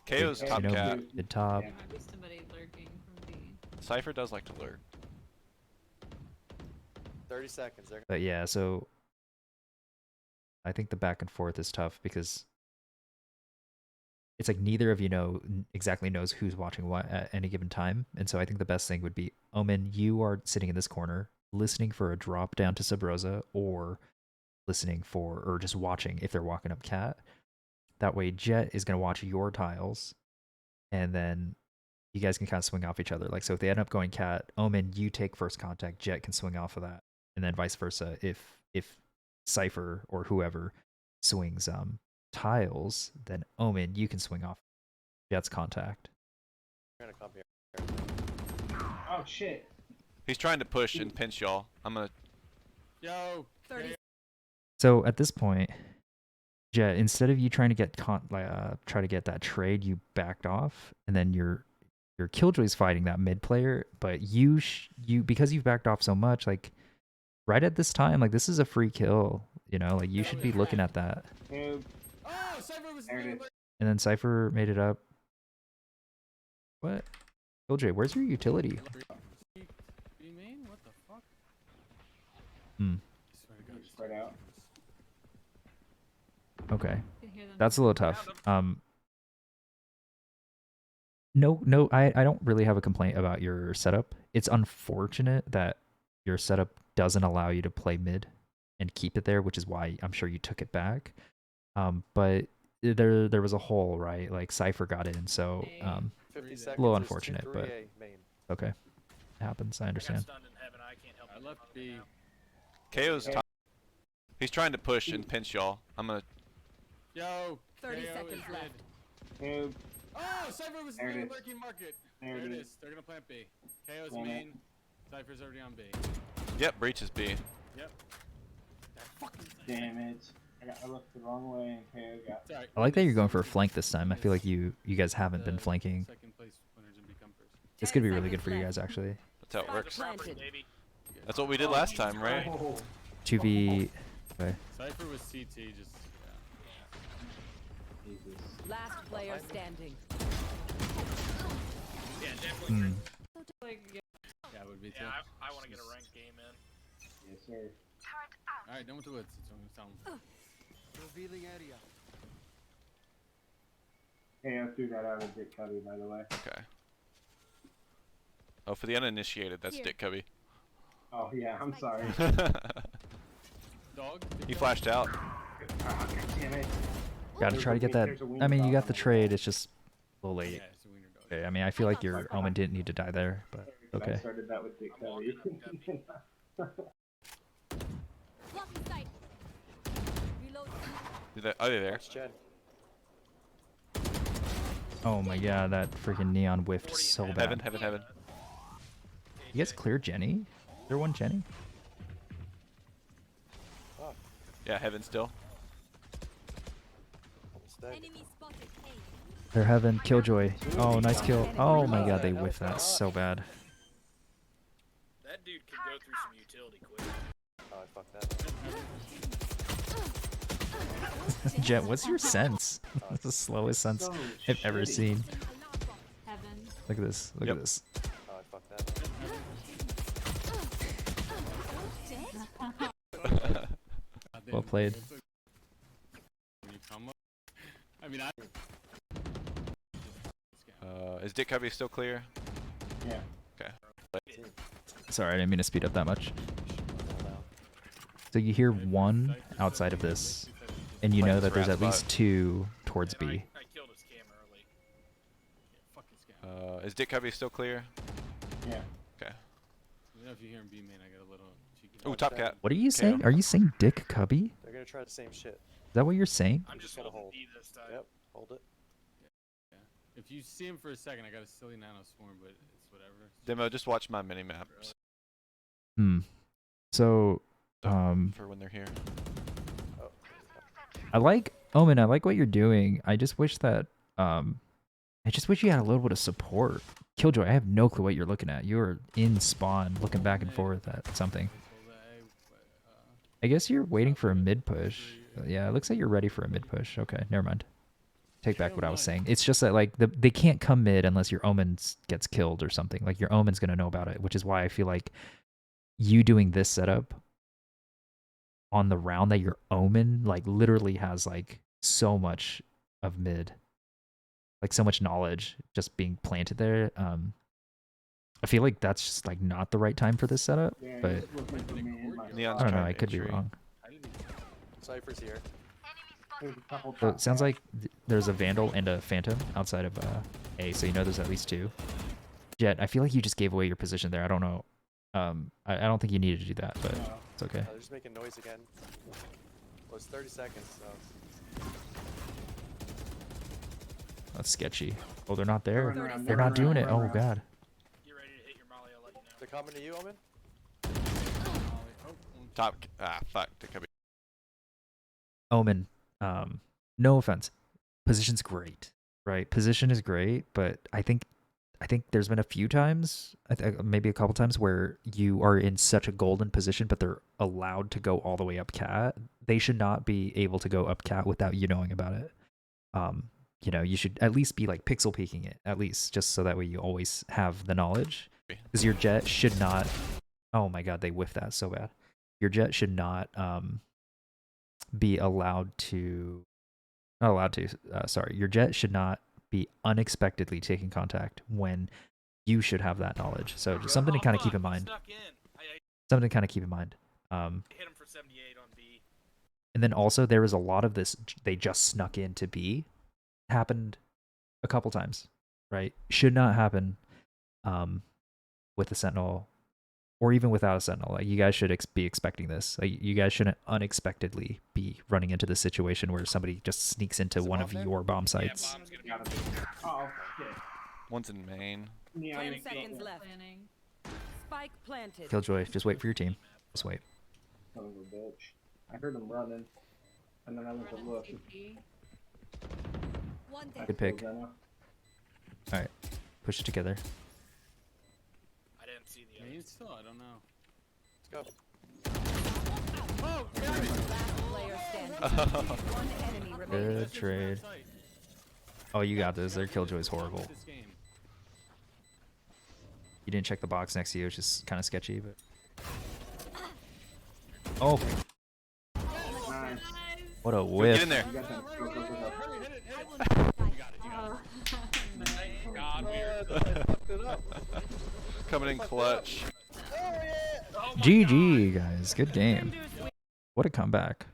KO's top you know, cat. mid top. There might be somebody lurking from B. Cypher does like to lurk. 30 seconds. They're But yeah, so I think the back and forth is tough because it's like neither of you exactly knows who's watching what at any given time. And so I think the best thing would be, Omen, you are sitting in this corner listening for a drop down to Sabrosa, or listening for, or just watching if they're walking up cat. That way Jet is going to watch your tiles, and then you guys can kind of swing off each other. Like, so if they end up going cat, Omen, you take first contact, Jet can swing off of that. And then vice versa. If Cypher or whoever swings tiles, then Omen, you can swing off Jet's contact. gonna come here. Oh shit. He's trying to push and pinch y'all. I'm gonna. Yo. 30 So at this point, Jet, instead of you trying to get try to get that trade, you backed off, and then your Killjoy's fighting that mid player, but you because you've backed off so much, like right at this time, like this is a free kill, you know, like you should be looking at that. Noob. Oh, Cypher was There it is. And then Cypher made it up. What? Killjoy, where's your utility? You mean? What the fuck? Hmm. Swear to God, Spread out. Okay. You can hear them. That's a little tough. No, I don't really have a complaint about your setup. It's unfortunate that your setup doesn't allow you to play mid and keep it there, which is why I'm sure you took it back. But there was a hole, right? Like Cypher got in, so 50 A seconds. little There's unfortunate, 2-3 but A main. okay, it happens. I I got understand. stunned in heaven. I can't help I it. left B. KO's top. He's trying to push and pinch y'all. I'm gonna. Yo. 30 KO seconds is left. mid. Noob. Oh, Cypher was There it in the is. lurking market. There There it it is. is. They're gonna plant B. KO's Damn it. main. Cypher's already on B. Yep, breach is B. Yep. That fucking thing. Damn it. I looked the wrong way and KO got. Sorry. I like that you're going for a flank this time. I feel like you guys haven't been flanking. Second place winners and becomes. This could be really good for you guys, actually. That's how it works. Property, Planted. baby. That's what we did last time, right? Oh, 2v. Okay. Cypher was CT, just Jesus. Last player standing. Yeah, definitely. Hmm. Like, yeah. yeah, it would be too. Yeah, I want to get a ranked game in. Yes, sir. All right, done with the woods. It's only sound. Revealing area. KO threw that out of Dick Cuddy, by the way. Okay. Oh, for the uninitiated, that's Here. Dick Cubby. Oh yeah, I'm sorry. Dog. He flashed out. Ah, God damn it. Gotta try to get that. There's a wing I mean, you dog got the on the trade. It's just a little Yeah, late. it's a wiener dog. Okay, I mean, I feel like your Omen didn't need to die there, but I okay. started that with Dick I'm all Cuddy. good with Blocking sight. Reload. Are they there? Watch Jen. Oh my god, that freaking neon whiffed 40 in so heaven. bad. Heaven. You guys clear Jenny? Is there one Jenny? Oh, Yeah, heaven still. almost dead. Enemy spotted. A. They're heaven. Killjoy. Oh, nice kill. Oh my god, they whiffed that so bad. That dude can go through some utility quick. Oh, I fucked that. Jet, what's your sense? That's the slowest sense So I've ever shitty. seen. Heaven. Look at this. Look Yep. at this. Oh, I fucked that. God damn Well it. played. When you come up, I mean, I. Is Dick Cubby still clear? Yeah. Okay. Sorry, I didn't mean to speed up that much. Hold out. So you hear one outside of this, and you know that there's at least two towards And B. I killed his camera Is Dick Cubby still clear? Yeah. Okay. You know, if you hear him be main, I got a little cheeky. Ooh, top cat. What are you KO. saying? Are you saying Dick Cubby? They're gonna try the same shit. Is that what you're saying? I'm just gotta holding hold. B this time. Yep, hold it. Yeah. If you see him for a second, I got a silly nano swarm, but it's whatever. Demo, just watch my mini maps So, for when they're here. Oh. I like Omen. I like what you're doing. I just wish that I just wish you had a little bit of support. Killjoy, I have no clue what you're looking at. You're in spawn, looking back and forth at something. I guess you're waiting for a mid push. Yeah, it looks like you're ready for a mid push. Okay, never mind. Take back what I was saying. It's just that like they can't come mid unless your Omen gets killed or something. Like your Omen's gonna know about it, which is why I feel like you doing this setup on the round that your Omen like literally has like so much of mid, like so much knowledge just being planted there. I feel like that's just like not the right time for this setup, Yeah, but he's looking for me and my Neon's I don't know. trying I to could be entry. wrong. Cypher's here. There's a couple So it top sounds cats. like there's a Vandal and a Phantom outside of A, so you know there's at least two. Jet, I feel like you just gave away your position there. I don't know. I don't think you needed to do that, but No. it's okay. They're just making noise again. Well, it's 30 seconds, so. That's sketchy. Oh, they're not there. Run around, They're run not doing around, it. run Oh around. god. Get ready to hit your molly. I'll let you know. They're coming to you, Omen? Top. Fuck. Dick Cubby. Omen. No offense. Position's great, right? Position is great, but I think there's been a few times, maybe a couple times, where you are in such a golden position, but they're allowed to go all the way up cat. They should not be able to go up cat without you knowing about it. You know, you should at least be like pixel peeking it, at least, just so that way you always have the knowledge. Because your jet should not. Oh my god, they whiffed that so bad. Your jet should not be allowed to. Not allowed to. Sorry, your jet should not be unexpectedly taking contact when you should have that knowledge. So just something to kind of keep in mind. Snuck in. I Something to kind of keep in mind. hit him for 78 on B. And then also there was a lot of this. They just snuck into B. Happened a couple times, right? Should not happen with a Sentinel, or even without a Sentinel. Like you guys should be expecting this. Like you guys shouldn't unexpectedly be running into this situation where somebody just sneaks into one of your bomb sites. Yeah, bomb's gonna be Gotta be. Oh, shit. One's in main. Neon 10 is seconds still- left. Planning. Spike planted. Killjoy, just wait for your team. Just wait. Son of a bitch. I heard him running, and then I went to look. TP. One I there. Good pick. killed Zena. All right, push it together. I didn't see the Main others. still? I don't know. Let's go. Oh, got it! Last player standing. One enemy remaining. Good trade. Oh, you got this. Their Killjoy's horrible. This game. You didn't check the box next to you, which is kind of sketchy, but. Oh, Nice. what a Get in whiff. there. You got that. Go, go, go, go. Hurry, hit it, hit it. Oh. Thank God we Oh, are. I fucked it up. Coming in clutch. Oh my GG, guys. Good game. What a comeback.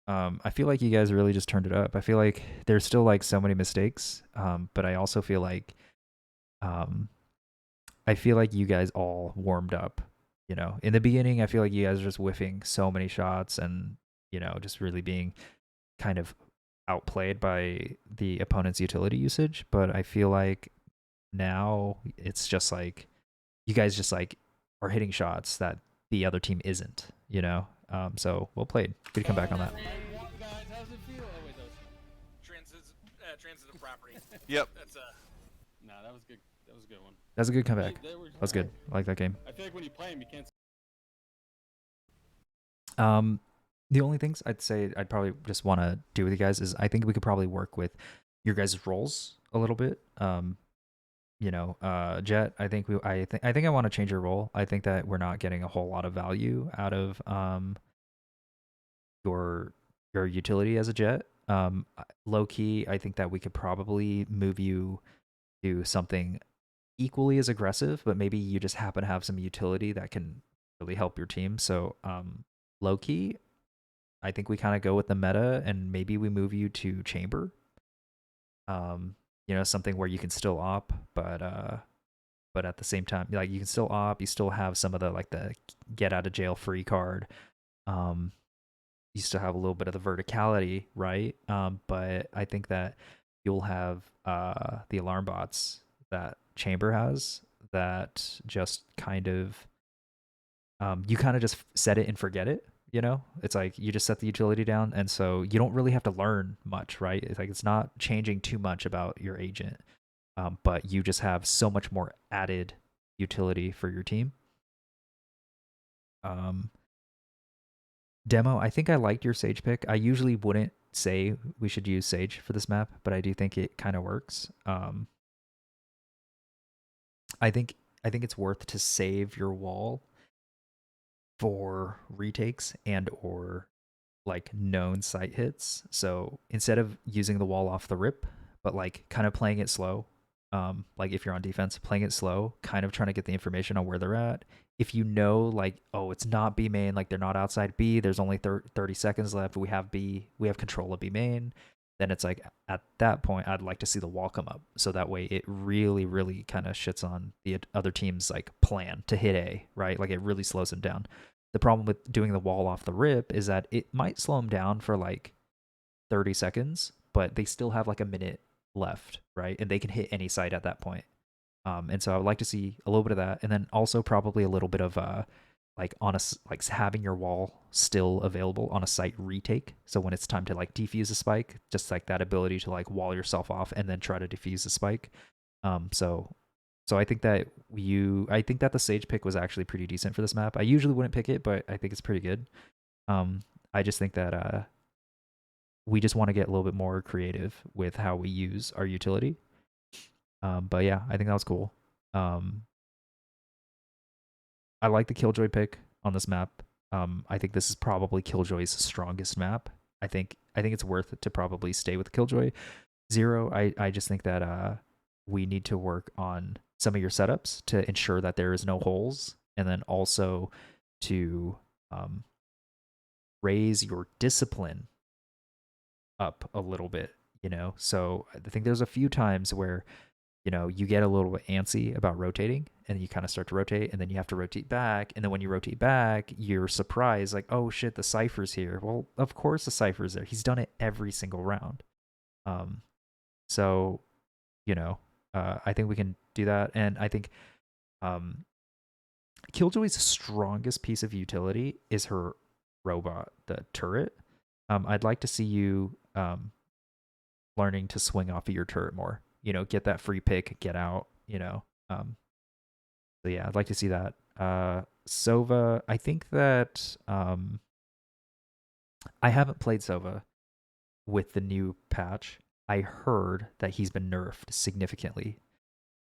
I feel like you guys really just turned it up. I feel like there's still like so many mistakes, but I also feel like you guys all warmed up. You know, in the beginning, I feel like you guys are just whiffing so many shots and, you know, just really being kind of outplayed by the opponent's utility usage. But I feel like now it's just like you guys just like are hitting shots that the other team isn't, you know? So well played. Good comeback on that. Guys, how's it feel? Oh, wait, that was... transitive property. Yep. That's Nah, that was good. That was a good one. That's a good comeback. They were- That was good. I like that game. I feel like when you play him, you can't... The only things I'd say I'd probably just want to do with you guys is I think we could probably work with your guys' roles a little bit. You know, Jet, I think I want to change your role. I think that we're not getting a whole lot of value out of your utility as a Jet. Low key, I think that we could probably move you to something equally as aggressive, but maybe you just happen to have some utility that can really help your team. So low key, I think we kind of go with the meta and maybe we move you to chamber. you know, something where you can still op, but at the same time, like you can still op, you still have some of the like the get out of jail free card. You still have a little bit of the verticality, right? But I think that you'll have the alarm bots that Chamber has that just kind of you kind of just set it and forget it. You know, it's like you just set the utility down, and so you don't really have to learn much, right? It's like it's not changing too much about your agent, but you just have so much more added utility for your team. Demo, I think I liked your Sage pick. I usually wouldn't say we should use Sage for this map, but I do think it kind of works. I think it's worth to save your wall for retakes and or like known site hits. So instead of using the wall off the rip, but like kind of playing it slow, like if you're on defense, playing it slow, kind of trying to get the information on where they're at. If you know, like, oh, it's not B main, like they're not outside B, there's only 30 seconds left, we have B, we have control of B main, then it's like at that point, I'd like to see the wall come up. So that way it really, really kind of shits on the other team's like plan to hit A, right? Like it really slows them down. The problem with doing the wall off the rip is that it might slow them down for like 30 seconds, but they still have like a minute left, right? And they can hit any site at that point. And so I would like to see a little bit of that, and then also probably a little bit of like on a like having your wall still available on a site retake. So when it's time to like defuse a spike, just like that ability to like wall yourself off and then try to defuse the spike. So I think that the Sage pick was actually pretty decent for this map. I usually wouldn't pick it, but I think it's pretty good. I just think that we just want to get a little bit more creative with how we use our utility. But yeah, I think that was cool. I like the Killjoy pick on this map. I think this is probably Killjoy's strongest map. I think it's worth it to probably stay with Killjoy. Zero, I just think that we need to work on some of your setups to ensure that there is no holes, and then also to raise your discipline up a little bit, you know? So I think there's a few times where, you know, you get a little bit antsy about rotating, and you kind of start to rotate, and then you have to rotate back, and then when you rotate back, you're surprised, like, oh shit, the Cypher's here. Well, of course the Cypher's there. He's done it every single round. So, you know, I think we can do that, and I think Killjoy's strongest piece of utility is her robot, the turret. I'd like to see you learning to swing off of your turret more. You know, get that free pick, get out, you know. So yeah, I'd like to see that. Sova, I think that I haven't played Sova with the new patch. I heard that he's been nerfed significantly.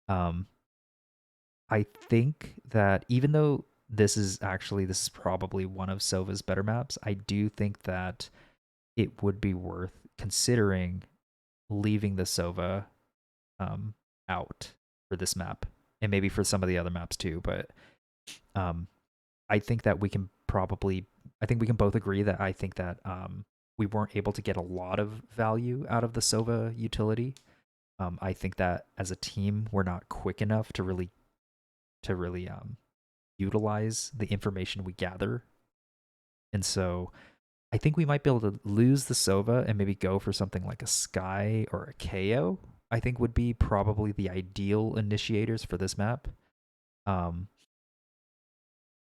I think that even though this is probably one of Sova's better maps, I do think that it would be worth considering leaving the Sova out for this map, and maybe for some of the other maps too. But I think that we can both agree that I think that we weren't able to get a lot of value out of the Sova utility. I think that as a team, we're not quick enough to really utilize the information we gather. And so I think we might be able to lose the Sova and maybe go for something like a Sky or a KO. I think would be probably the ideal initiators for this map.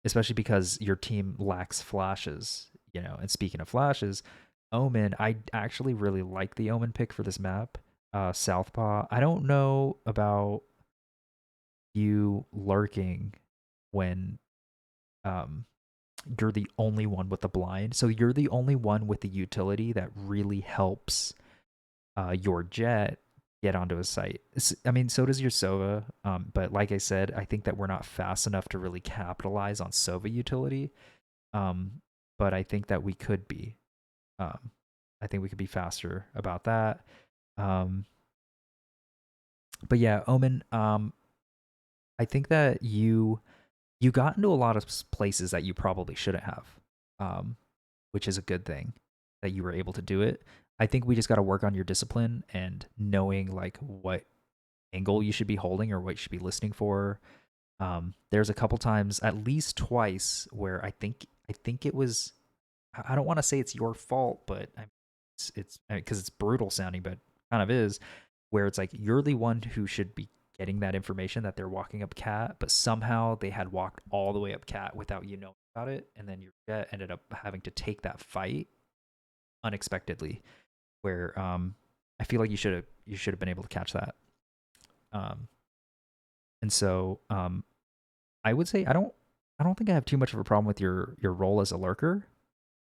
Especially because your team lacks flashes, you know. And speaking of flashes, Omen, I actually really like the Omen pick for this map. Southpaw, I don't know about you lurking when you're the only one with the blind. So you're the only one with the utility that really helps your Jet get onto a site. I mean, so does your Sova. But like I said, I think that we're not fast enough to really capitalize on Sova utility. But I think that we could be. I think we could be faster about that. But yeah, Omen, I think that you got into a lot of places that you probably shouldn't have, which is a good thing. that you were able to do it. I think we just got to work on your discipline and knowing like what angle you should be holding or what you should be listening for. There's a couple times, at least twice, where I think it was. I don't want to say it's your fault, but it's because it's brutal sounding, but kind of is, where it's like you're the one who should be getting that information that they're walking up cat, but somehow they had walked all the way up cat without you knowing about it, and then your jet ended up having to take that fight unexpectedly. Where I feel like you should have been able to catch that. And so I would say I don't think I have too much of a problem with your role as a lurker.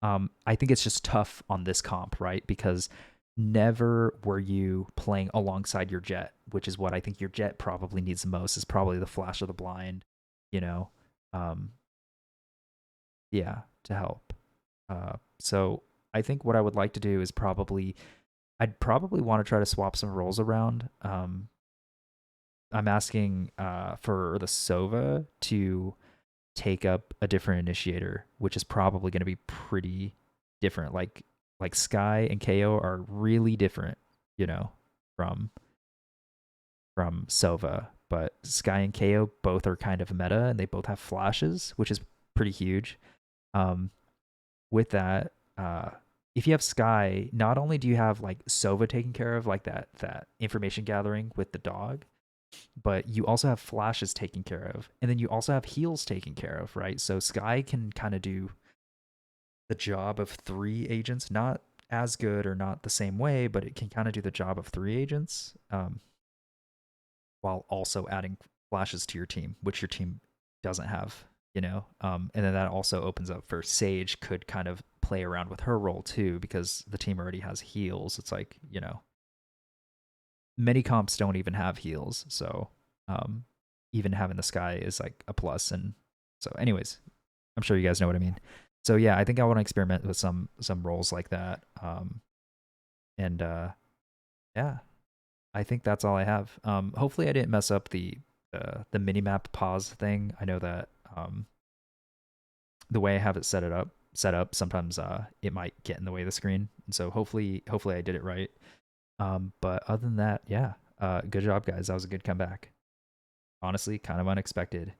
I think it's just tough on this comp, right? Because never were you playing alongside your jet, which is what I think your jet probably needs the most, is probably the flash of the blind, you know? Yeah, to help. So I think what I would like to do is I'd probably want to try to swap some roles around. I'm asking for the Sova to take up a different initiator, which is probably going to be pretty different. Like Sky and KO are really different, you know, from Sova. But Sky and KO both are kind of meta, and they both have flashes, which is pretty huge. With that, if you have Sky, not only do you have like Sova taken care of, like that information gathering with the dog, but you also have flashes taken care of, and then you also have heals taken care of, right? So Sky can kind of do the job of 3 agents, not as good or not the same way, but it can kind of do the job of 3 agents, while also adding flashes to your team, which your team doesn't have, you know? And then that also opens up for Sage could kind of play around with her role too, because the team already has heals. It's like, you know, many comps don't even have heals, so even having the Sky is like a plus. And so anyways, I'm sure you guys know what I mean. So yeah, I think I want to experiment with some roles like that. And yeah, I think that's all I have. Hopefully I didn't mess up the minimap pause thing. I know that the way I have it set up, sometimes it might get in the way of the screen. And so hopefully I did it right. But other than that, yeah, good job, guys. That was a good comeback. Honestly, kind of unexpected.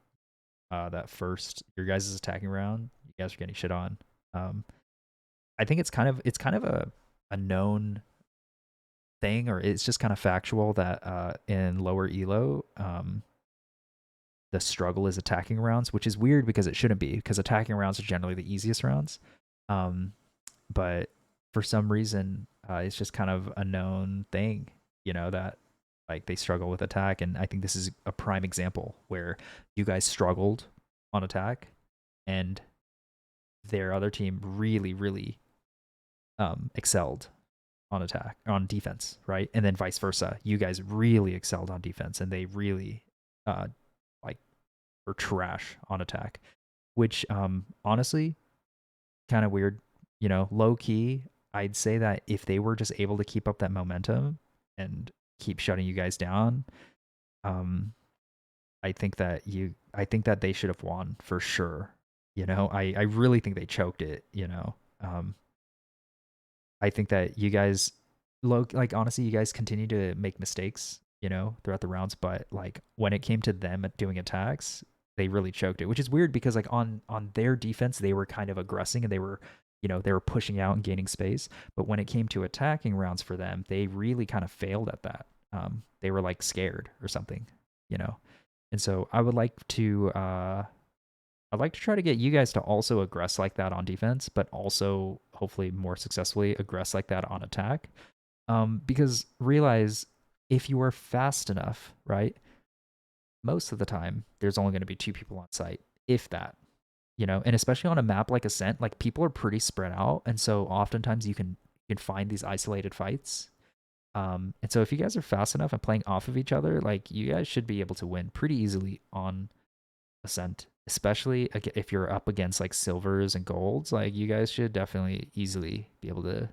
That first, your guys' attacking round, you guys are getting shit on. I think it's kind of a known thing, or it's just kind of factual that in lower elo, the struggle is attacking rounds, which is weird because it shouldn't be, because attacking rounds are generally the easiest rounds. But for some reason, it's just kind of a known thing, you know, that like they struggle with attack. And I think this is a prime example where you guys struggled on attack and their other team really, really excelled on defense, right? And then vice versa. You guys really excelled on defense and they really like were trash on attack, which honestly, kind of weird, you know, low key. I'd say that if they were just able to keep up that momentum and keep shutting you guys down, I think that they should have won for sure. You know, I really think they choked it, you know. I think that you guys like honestly, you guys continue to make mistakes, you know, throughout the rounds, but like when it came to them doing attacks, they really choked it, which is weird because like on their defense, they were kind of aggressing and they were, you know, they were pushing out and gaining space. But when it came to attacking rounds for them, they really kind of failed at that. They were like scared or something, you know. And so I would like to I'd like to try to get you guys to also aggress like that on defense, but also hopefully more successfully aggress like that on attack. Because realize if you are fast enough, right, most of the time there's only going to be 2 people on site, if that, you know. And especially on a map like Ascent, like people are pretty spread out, and so oftentimes you can find these isolated fights. And so if you guys are fast enough and playing off of each other, like you guys should be able to win pretty easily on Ascent, especially if you're up against like silvers and golds. Like you guys should definitely easily be able to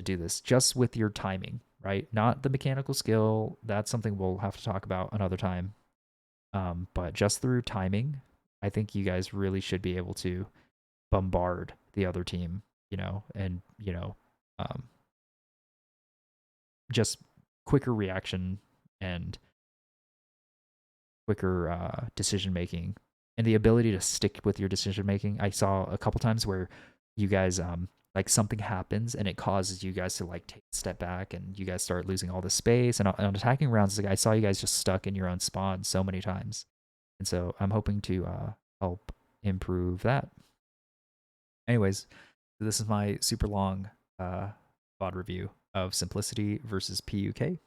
do this just with your timing, right? Not the mechanical skill. That's something we'll have to talk about another time. But just through timing, I think you guys really should be able to bombard the other team and just quicker reaction and quicker decision making, and the ability to stick with your decision making. I saw a couple times where you guys like something happens and it causes you guys to like take a step back and you guys start losing all the space. And on attacking rounds, like I saw you guys just stuck in your own spawn so many times. And so I'm hoping to help improve that. Anyways, this is my super long VOD review of Simplicity versus PUK.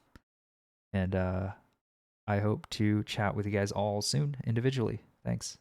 And I hope to chat with you guys all soon individually. Thanks.